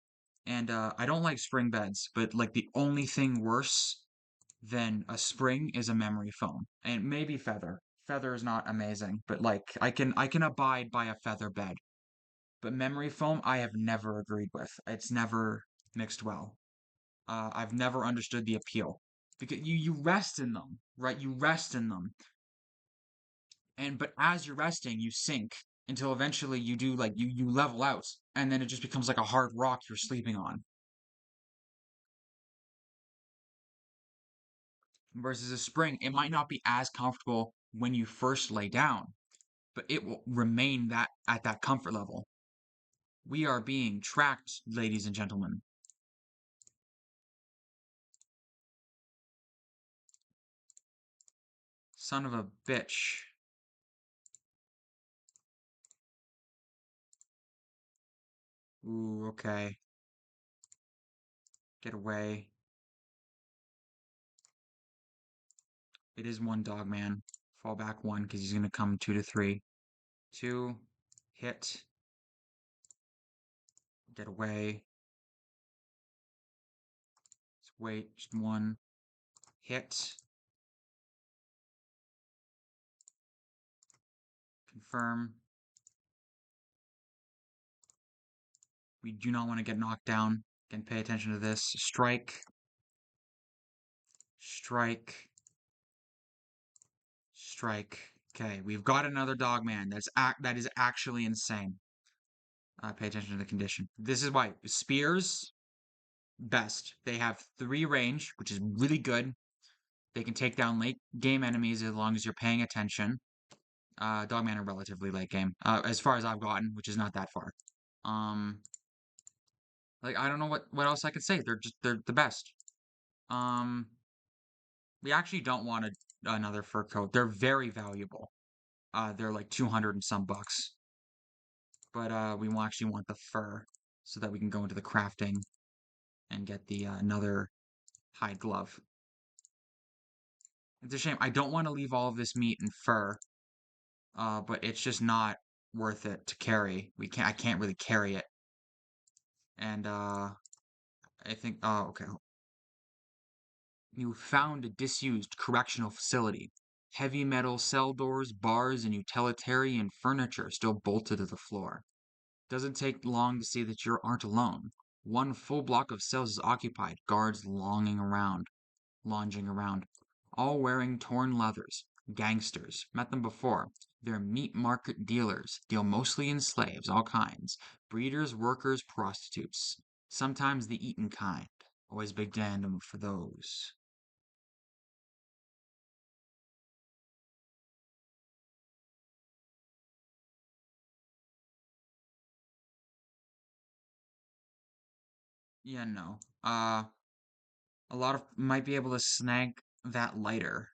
and I don't like spring beds, but like the only thing worse than a spring is a memory foam, and maybe feather. Feather is not amazing, but like I can abide by a feather bed. But memory foam, I have never agreed with. It's never mixed well. I've never understood the appeal because you rest in them, right? You rest in them, and but as you're resting, you sink until eventually you do like you level out, and then it just becomes like a hard rock you're sleeping on. Versus a spring, it might not be as comfortable when you first lay down, but it will remain that at that comfort level. We are being tracked, ladies and gentlemen. Son of a bitch. Ooh, okay. Get away. It is one dog man. Fall back one because he's gonna come 2 to 3. Two. Hit. Get away. Let's wait. Just one. Hit. Confirm. We do not want to get knocked down. Again, pay attention to this. Strike. Strike. Strike. Okay, we've got another dog man. That is actually insane. Pay attention to the condition. This is why spears best. They have 3 range, which is really good. They can take down late game enemies as long as you're paying attention. Dogman are relatively late game, as far as I've gotten, which is not that far. Um, like I don't know what else I could say. They're the best. Um, we actually don't want another fur coat. They're very valuable. They're like 200 and some bucks. But we will actually want the fur so that we can go into the crafting and get the another hide glove. It's a shame. I don't want to leave all of this meat in fur, but it's just not worth it to carry. I can't really carry it. And I think oh okay. You found a disused correctional facility. Heavy metal cell doors, bars, and utilitarian furniture still bolted to the floor. Doesn't take long to see that you aren't alone. One full block of cells is occupied, guards lounging around, all wearing torn leathers. Gangsters. Met them before. They're meat market dealers, deal mostly in slaves, all kinds. Breeders, workers, prostitutes. Sometimes the eaten kind. Always big tandem for those. Yeah, no. A lot of might be able to snag that lighter.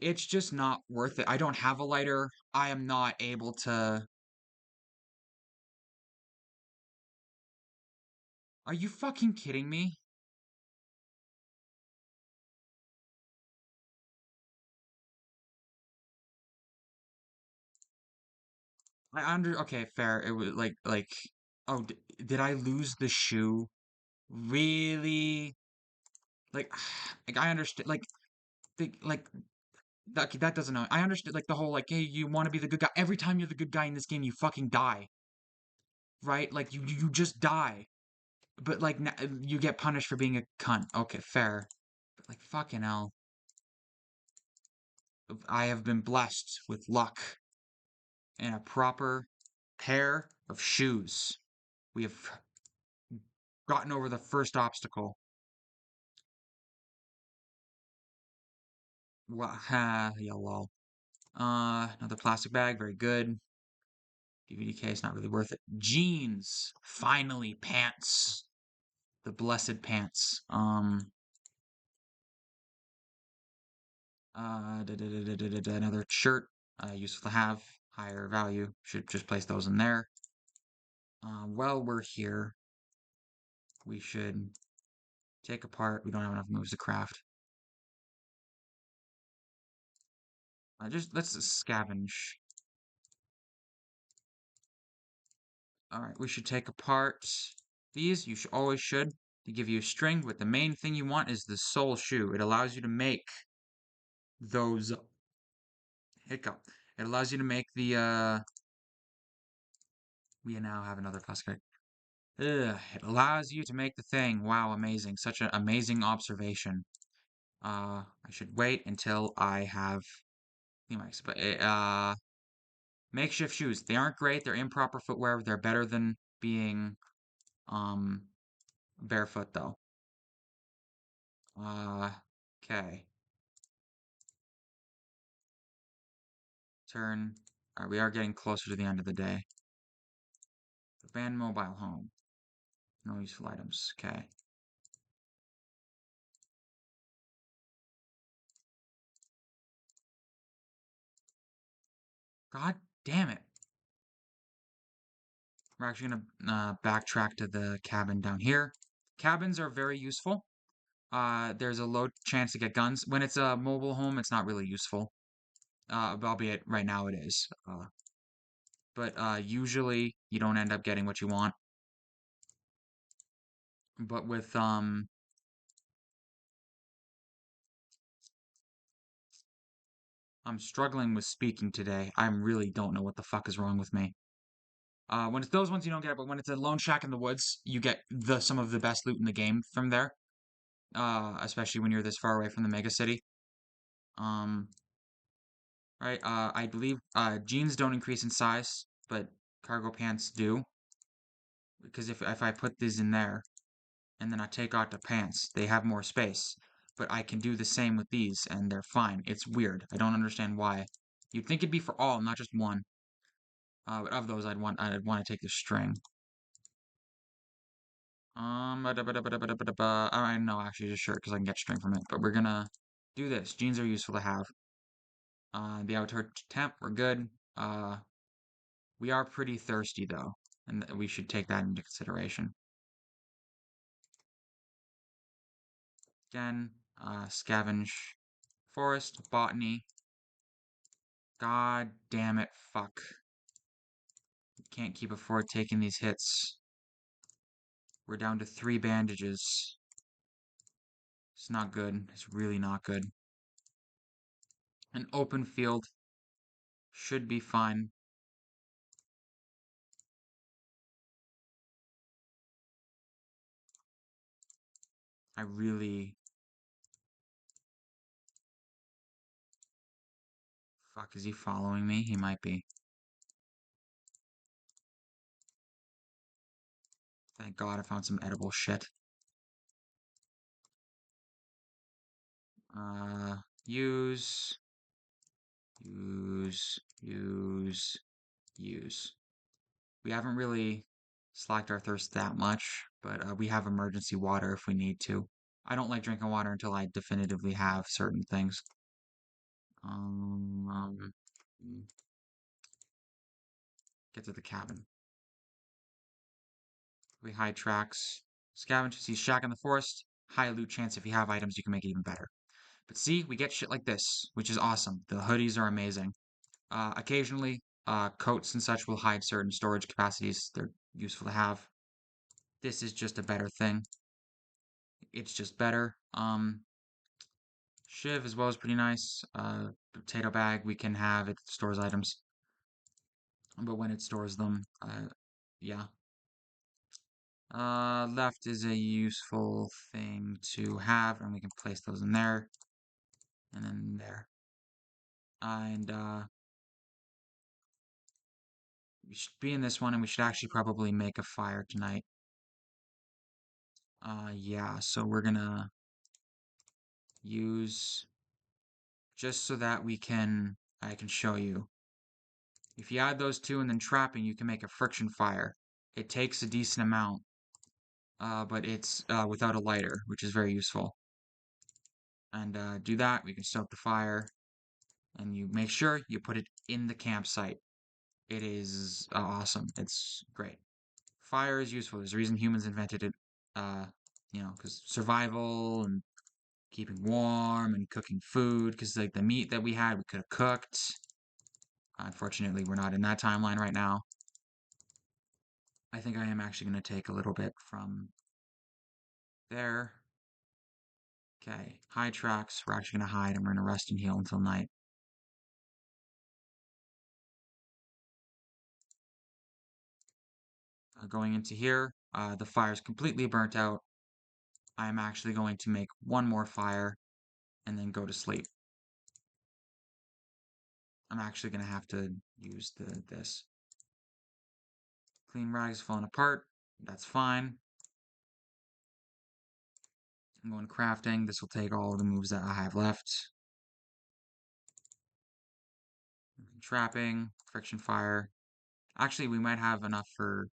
It's just not worth it. I don't have a lighter. I am not able to. Are you fucking kidding me? Okay, fair. It was like oh, did I lose the shoe? Really? Like like I understand like that doesn't know. I understood like the whole like hey, you want to be the good guy. Every time you're the good guy in this game, you fucking die. Right? Like you just die. But like you get punished for being a cunt. Okay, fair. But like fucking hell. I have been blessed with luck and a proper pair of shoes. We have gotten over the first obstacle. Yeah, lol. Another plastic bag, very good. DVD case, not really worth it. Jeans, finally, pants. The blessed pants. Another shirt, useful to have, higher value. Should just place those in there. While we're here, we should take apart. We don't have enough moves to craft. Just let's scavenge. All right, we should take apart these. You should always should. They give you a string, but the main thing you want is the sole shoe. It allows you to make those hiccup. It allows you to make the we now have another plastic. Ugh, it allows you to make the thing. Wow, amazing. Such an amazing observation. I should wait until I have makeshift shoes. They aren't great. They're improper footwear. They're better than being um barefoot though. Okay. Turn. All right, we are getting closer to the end of the day. Abandoned mobile home. No useful items. Okay. God damn it. We're actually gonna backtrack to the cabin down here. Cabins are very useful. There's a low chance to get guns. When it's a mobile home, it's not really useful. Albeit right now it is. But usually you don't end up getting what you want. But with I'm struggling with speaking today. I really don't know what the fuck is wrong with me. When it's those ones you don't get, but when it's a lone shack in the woods, you get the some of the best loot in the game from there. Especially when you're this far away from the mega city. Um, right. I believe jeans don't increase in size, but cargo pants do. Because if I put these in there and then I take out the pants, they have more space. But I can do the same with these and they're fine. It's weird. I don't understand why. You'd think it'd be for all, not just one. But of those, I'd want to take the string. I know actually just shirt because I can get string from it. But we're gonna do this. Jeans are useful to have. The outer temp, we're good. We are pretty thirsty though, and we should take that into consideration. Again, scavenge, forest, botany. God damn it, fuck. Can't keep afford taking these hits. We're down to 3 bandages. It's not good. It's really not good. An open field should be fine. I really... Fuck, is he following me? He might be. Thank God I found some edible shit. Uh, use, use. We haven't really slacked our thirst that much, but we have emergency water if we need to. I don't like drinking water until I definitively have certain things. Um, get to the cabin. We hide tracks. Scavenge, see shack in the forest. High loot chance if you have items, you can make it even better. But see, we get shit like this, which is awesome. The hoodies are amazing. Occasionally, coats and such will hide certain storage capacities. They're useful to have. This is just a better thing. It's just better. Shiv as well is pretty nice. Potato bag we can have. It stores items. But when it stores them, yeah. Left is a useful thing to have, and we can place those in there. And then there. And, we should be in this one, and we should actually probably make a fire tonight. Yeah, so we're gonna use just so that I can show you. If you add those two and then trapping, you can make a friction fire. It takes a decent amount, but it's without a lighter, which is very useful. And do that, we can stoke the fire, and you make sure you put it in the campsite. It is awesome. It's great. Fire is useful. There's a reason humans invented it, uh, because survival and keeping warm and cooking food, because like the meat that we had, we could have cooked. Unfortunately, we're not in that timeline right now. I think I am actually going to take a little bit from there. Okay, hide tracks. We're actually going to hide and we're going to rest and heal until night. Going into here, the fire's completely burnt out. I'm actually going to make one more fire and then go to sleep. I'm actually going to have to use this. Clean rags falling apart. That's fine. I'm going crafting. This will take all of the moves that I have left. Trapping, friction fire. Actually, we might have enough for...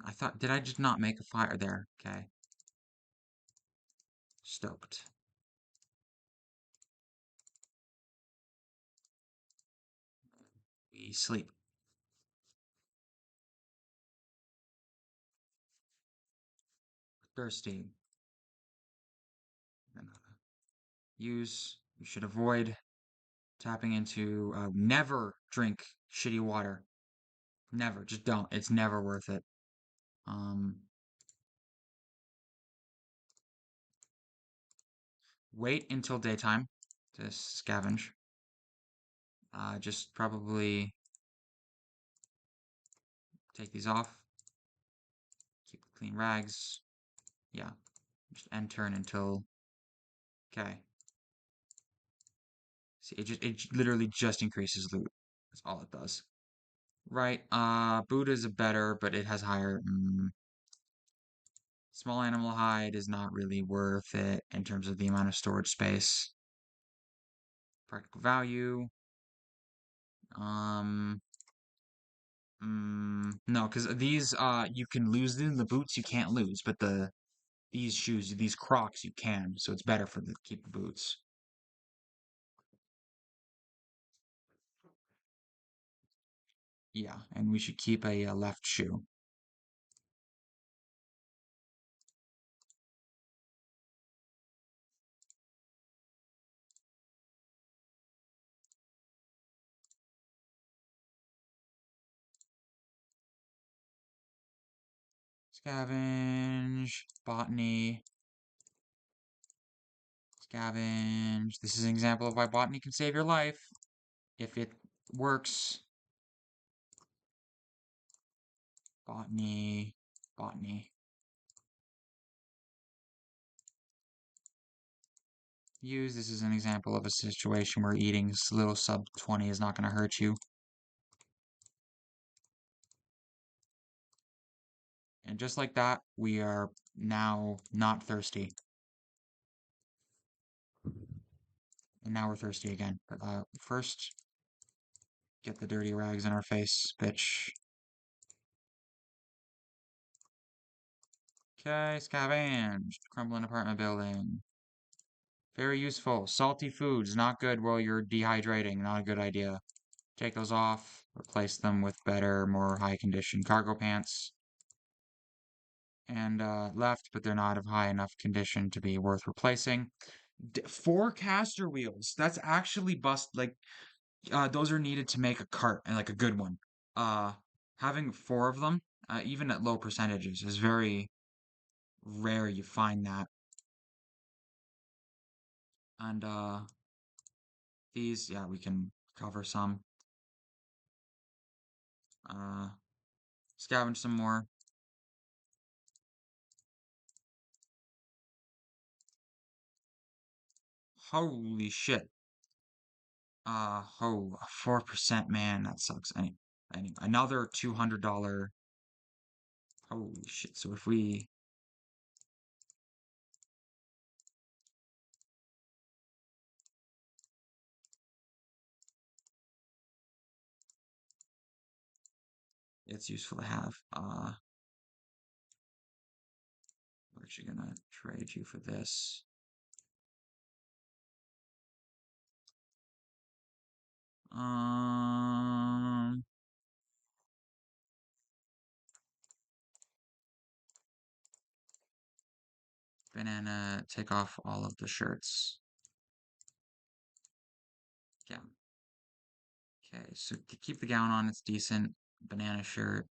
I thought, did I just not make a fire there? Okay. Stoked. We sleep. Thirsty. Use. You should avoid tapping into... never drink shitty water. Never. Just don't. It's never worth it. Um, Wait until daytime to scavenge. Just probably take these off. Keep the clean rags. Yeah. Just end turn until... Okay. See, it literally just increases loot. That's all it does. Right. Buddha is a better, but it has higher. Small animal hide is not really worth it in terms of the amount of storage space. Practical value. Um. No, because these you can lose them. The boots you can't lose, but these shoes, these Crocs, you can. So it's better for the keep the boots. Yeah, and we should keep a left shoe. Scavenge, botany, scavenge. This is an example of why botany can save your life if it works. Botany, botany. Use this is an example of a situation where eating little sub 20 is not going to hurt you. And just like that, we are now not thirsty. And now we're thirsty again. But first, get the dirty rags in our face, bitch. Okay, scavenge. Crumbling apartment building. Very useful. Salty foods, not good while you're dehydrating. Not a good idea. Take those off. Replace them with better, more high condition cargo pants. And left, but they're not of high enough condition to be worth replacing. Four caster wheels. That's actually like those are needed to make a cart and like a good one. Uh, Having four of them, even at low percentages, is very rare. You find that, and these, yeah, we can cover some. Uh, Scavenge some more. Holy shit. Oh, 4%, man, that sucks. Another $200. Holy shit. So if we it's useful to have. We're actually gonna trade you for this. Um, Banana, take off all of the shirts. Yeah. Okay, so keep the gown on, it's decent. Banana shirt,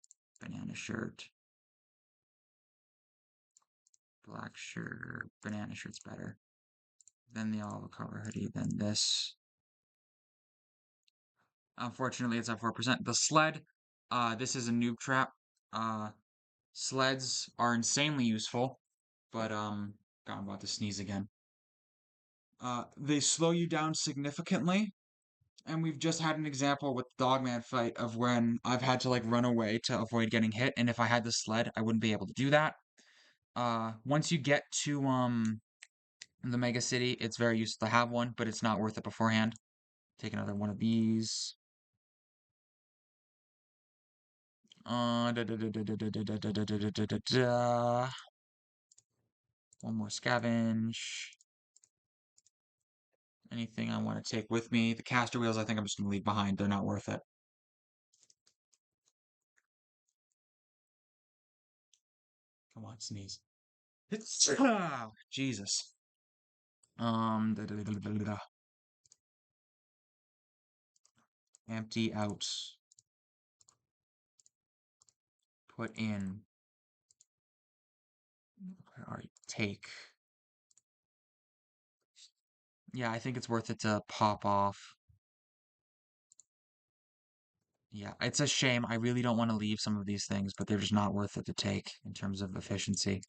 black shirt, banana shirt's better. Then the olive color hoodie, then this. Unfortunately, it's at 4%. The sled, this is a noob trap. Uh, Sleds are insanely useful, but, God, I'm about to sneeze again. They slow you down significantly, and we've just had an example with the Dogman fight of when I've had to, like, run away to avoid getting hit, and if I had the sled, I wouldn't be able to do that. Once you get to, the Mega City, it's very useful to have one, but it's not worth it beforehand. Take another one of these. One more scavenge. Anything I want to take with me. The caster wheels, I think I'm just going to leave behind. They're not worth it. Come on, sneeze. Jesus. Empty out. Put in. Alright, take. Yeah, I think it's worth it to pop off. Yeah, it's a shame. I really don't want to leave some of these things, but they're just not worth it to take in terms of efficiency.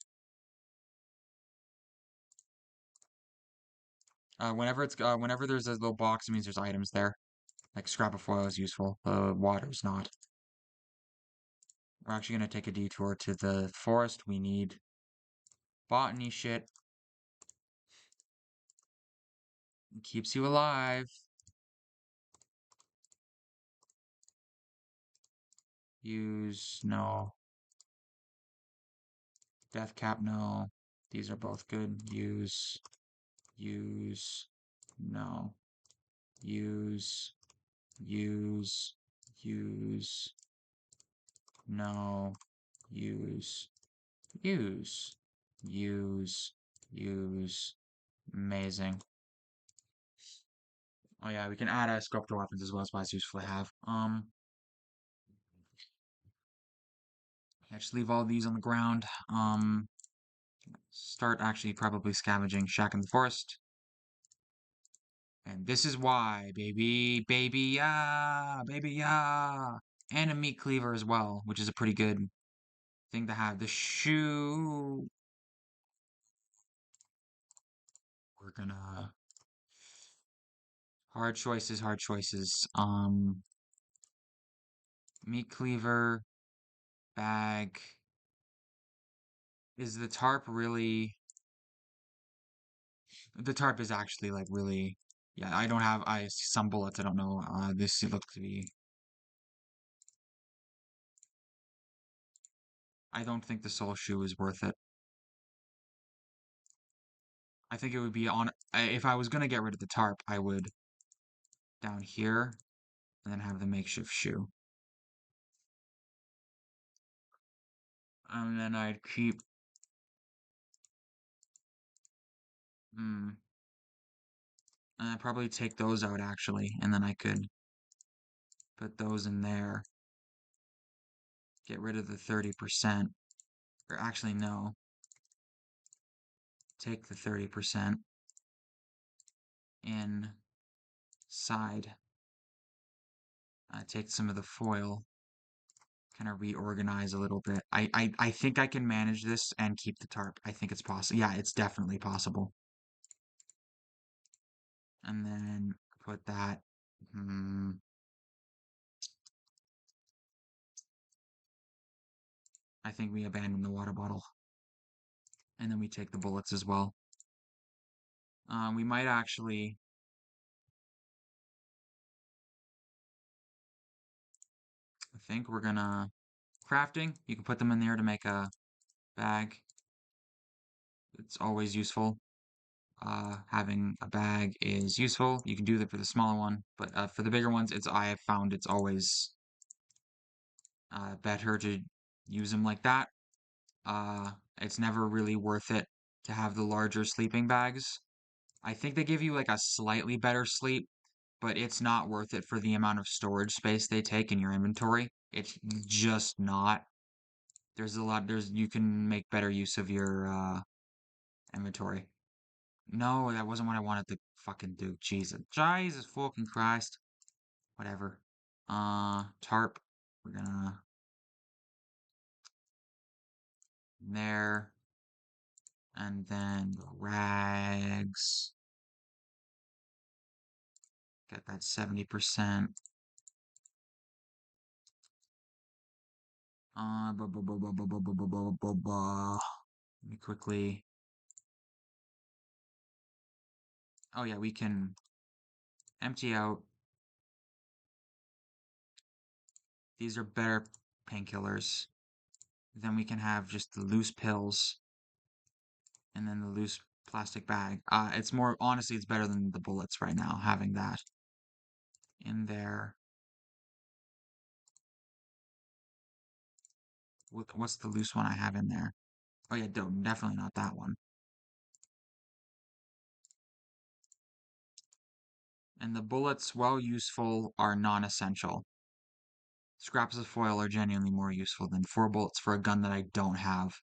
Whenever there's a little box, it means there's items there. Like scrap of foil is useful. Water is not. We're actually gonna take a detour to the forest. We need botany shit. It keeps you alive. Use no. Death cap no. These are both good. Use no. Use use no. Use use use. Amazing. Oh yeah, we can add a scope to weapons as well. That's why it's useful to have. Yeah, just leave all these on the ground. Start actually probably scavenging Shack in the Forest. And this is why, baby, yeah. And a meat cleaver as well, which is a pretty good thing to have. The shoe. We're gonna hard choices, hard choices. Meat cleaver, bag. Is the tarp really? The tarp is actually like really. Yeah, I don't have. I see some bullets. I don't know. This looks to be. I don't think the soul shoe is worth it. I think it would be on. If I was gonna get rid of the tarp, I would down here and then have the makeshift shoe. And then I'd keep. Hmm. And I'd probably take those out actually, and then I could put those in there. Get rid of the 30%. Or actually, no. Take the 30% inside. Take some of the foil. Kind of reorganize a little bit. I think I can manage this and keep the tarp. I think it's possible. Yeah, it's definitely possible. And then put that. I think we abandon the water bottle. And then we take the bullets as well. We might actually. I think we're gonna crafting, you can put them in there to make a bag. It's always useful. Having a bag is useful. You can do that for the smaller one, but for the bigger ones, I have found it's always better to use them like that. Uh, it's never really worth it to have the larger sleeping bags. I think they give you like a slightly better sleep, but it's not worth it for the amount of storage space they take in your inventory. It's just not. You can make better use of your inventory. No, that wasn't what I wanted to fucking do. Jesus fucking Christ. Whatever. Tarp. We're gonna there, and then rags. Get that 70%. Let me quickly. Oh yeah, we can empty out. These are better painkillers. Then we can have just the loose pills and then the loose plastic bag. It's more, honestly, it's better than the bullets right now, having that in there. What's the loose one I have in there? Oh yeah, definitely not that one. And the bullets, while useful, are non-essential. Scraps of foil are genuinely more useful than 4 bullets for a gun that I don't have.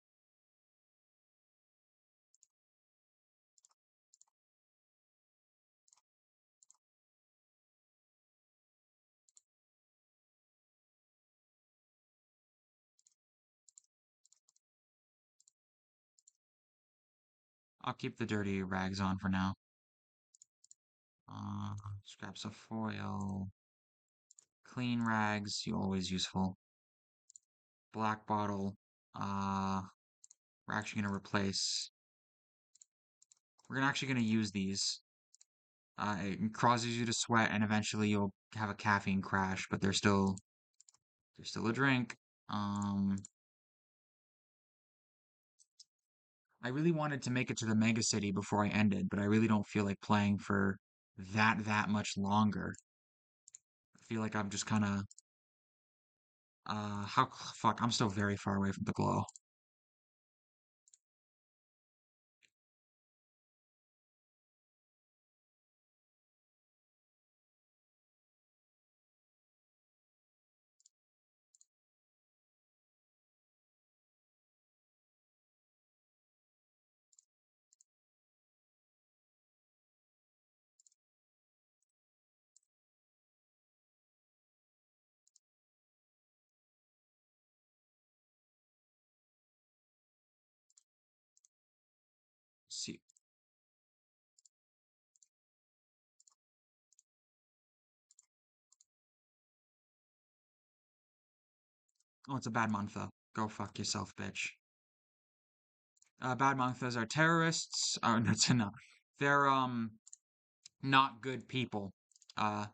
I'll keep the dirty rags on for now. Scraps of foil. Clean rags, you always useful. Black bottle. Uh, we're actually gonna replace. We're gonna use these. It causes you to sweat, and eventually you'll have a caffeine crash. But they're still a drink. Um, I really wanted to make it to the mega city before I ended, but I really don't feel like playing for that much longer. I feel like I'm just kind of how fuck, I'm still very far away from the glow. See, oh, it's a bad month though. Go fuck yourself, bitch. Bad months are terrorists. Oh, no, no. They're not good people. Uh,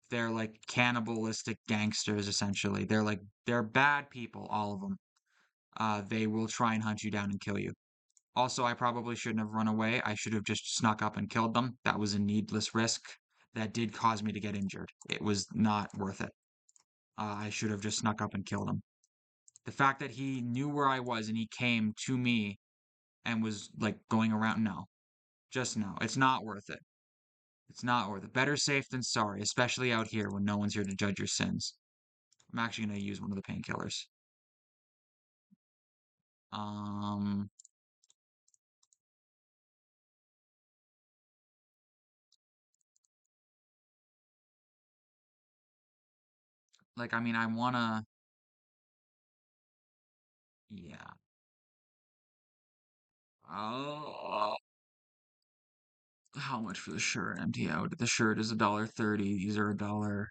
they're like cannibalistic gangsters essentially. They're bad people, all of them. They will try and hunt you down and kill you. Also, I probably shouldn't have run away. I should have just snuck up and killed them. That was a needless risk that did cause me to get injured. It was not worth it. I should have just snuck up and killed him. The fact that he knew where I was and he came to me and was like going around, no, just no. It's not worth it. It's not worth it. Better safe than sorry, especially out here when no one's here to judge your sins. I'm actually gonna use one of the painkillers. Um, like I mean, I wanna, yeah. Oh, how much for the shirt? Empty out. The shirt is $1.30. These are a dollar.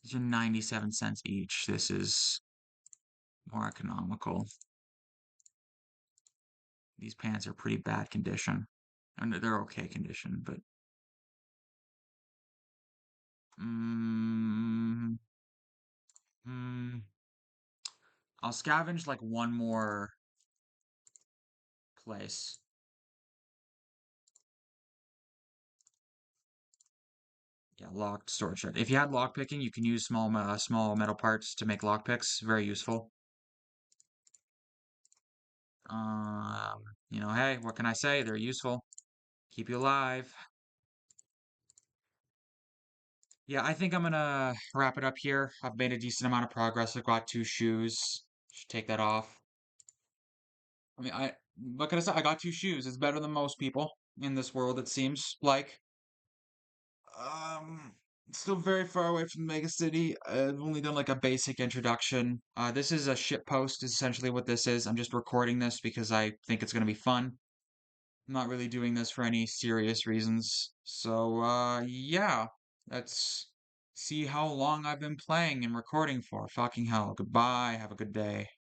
These are 97 cents each. This is more economical. These pants are pretty bad condition. And they're okay condition, but mm, mm, I'll scavenge like one more place. Yeah, locked storage shed. If you had lockpicking, you can use small metal parts to make lockpicks. Very useful. Hey, what can I say? They're useful. Keep you alive. Yeah, I think I'm gonna wrap it up here. I've made a decent amount of progress. I've got two shoes. Should take that off. I mean, what can I say? I got two shoes. It's better than most people in this world, it seems like. Um, Still very far away from the mega city. I've only done like a basic introduction. This is a shit post, is essentially what this is. I'm just recording this because I think it's gonna be fun. I'm not really doing this for any serious reasons. So, yeah, let's see how long I've been playing and recording for. Fucking hell. Goodbye. Have a good day.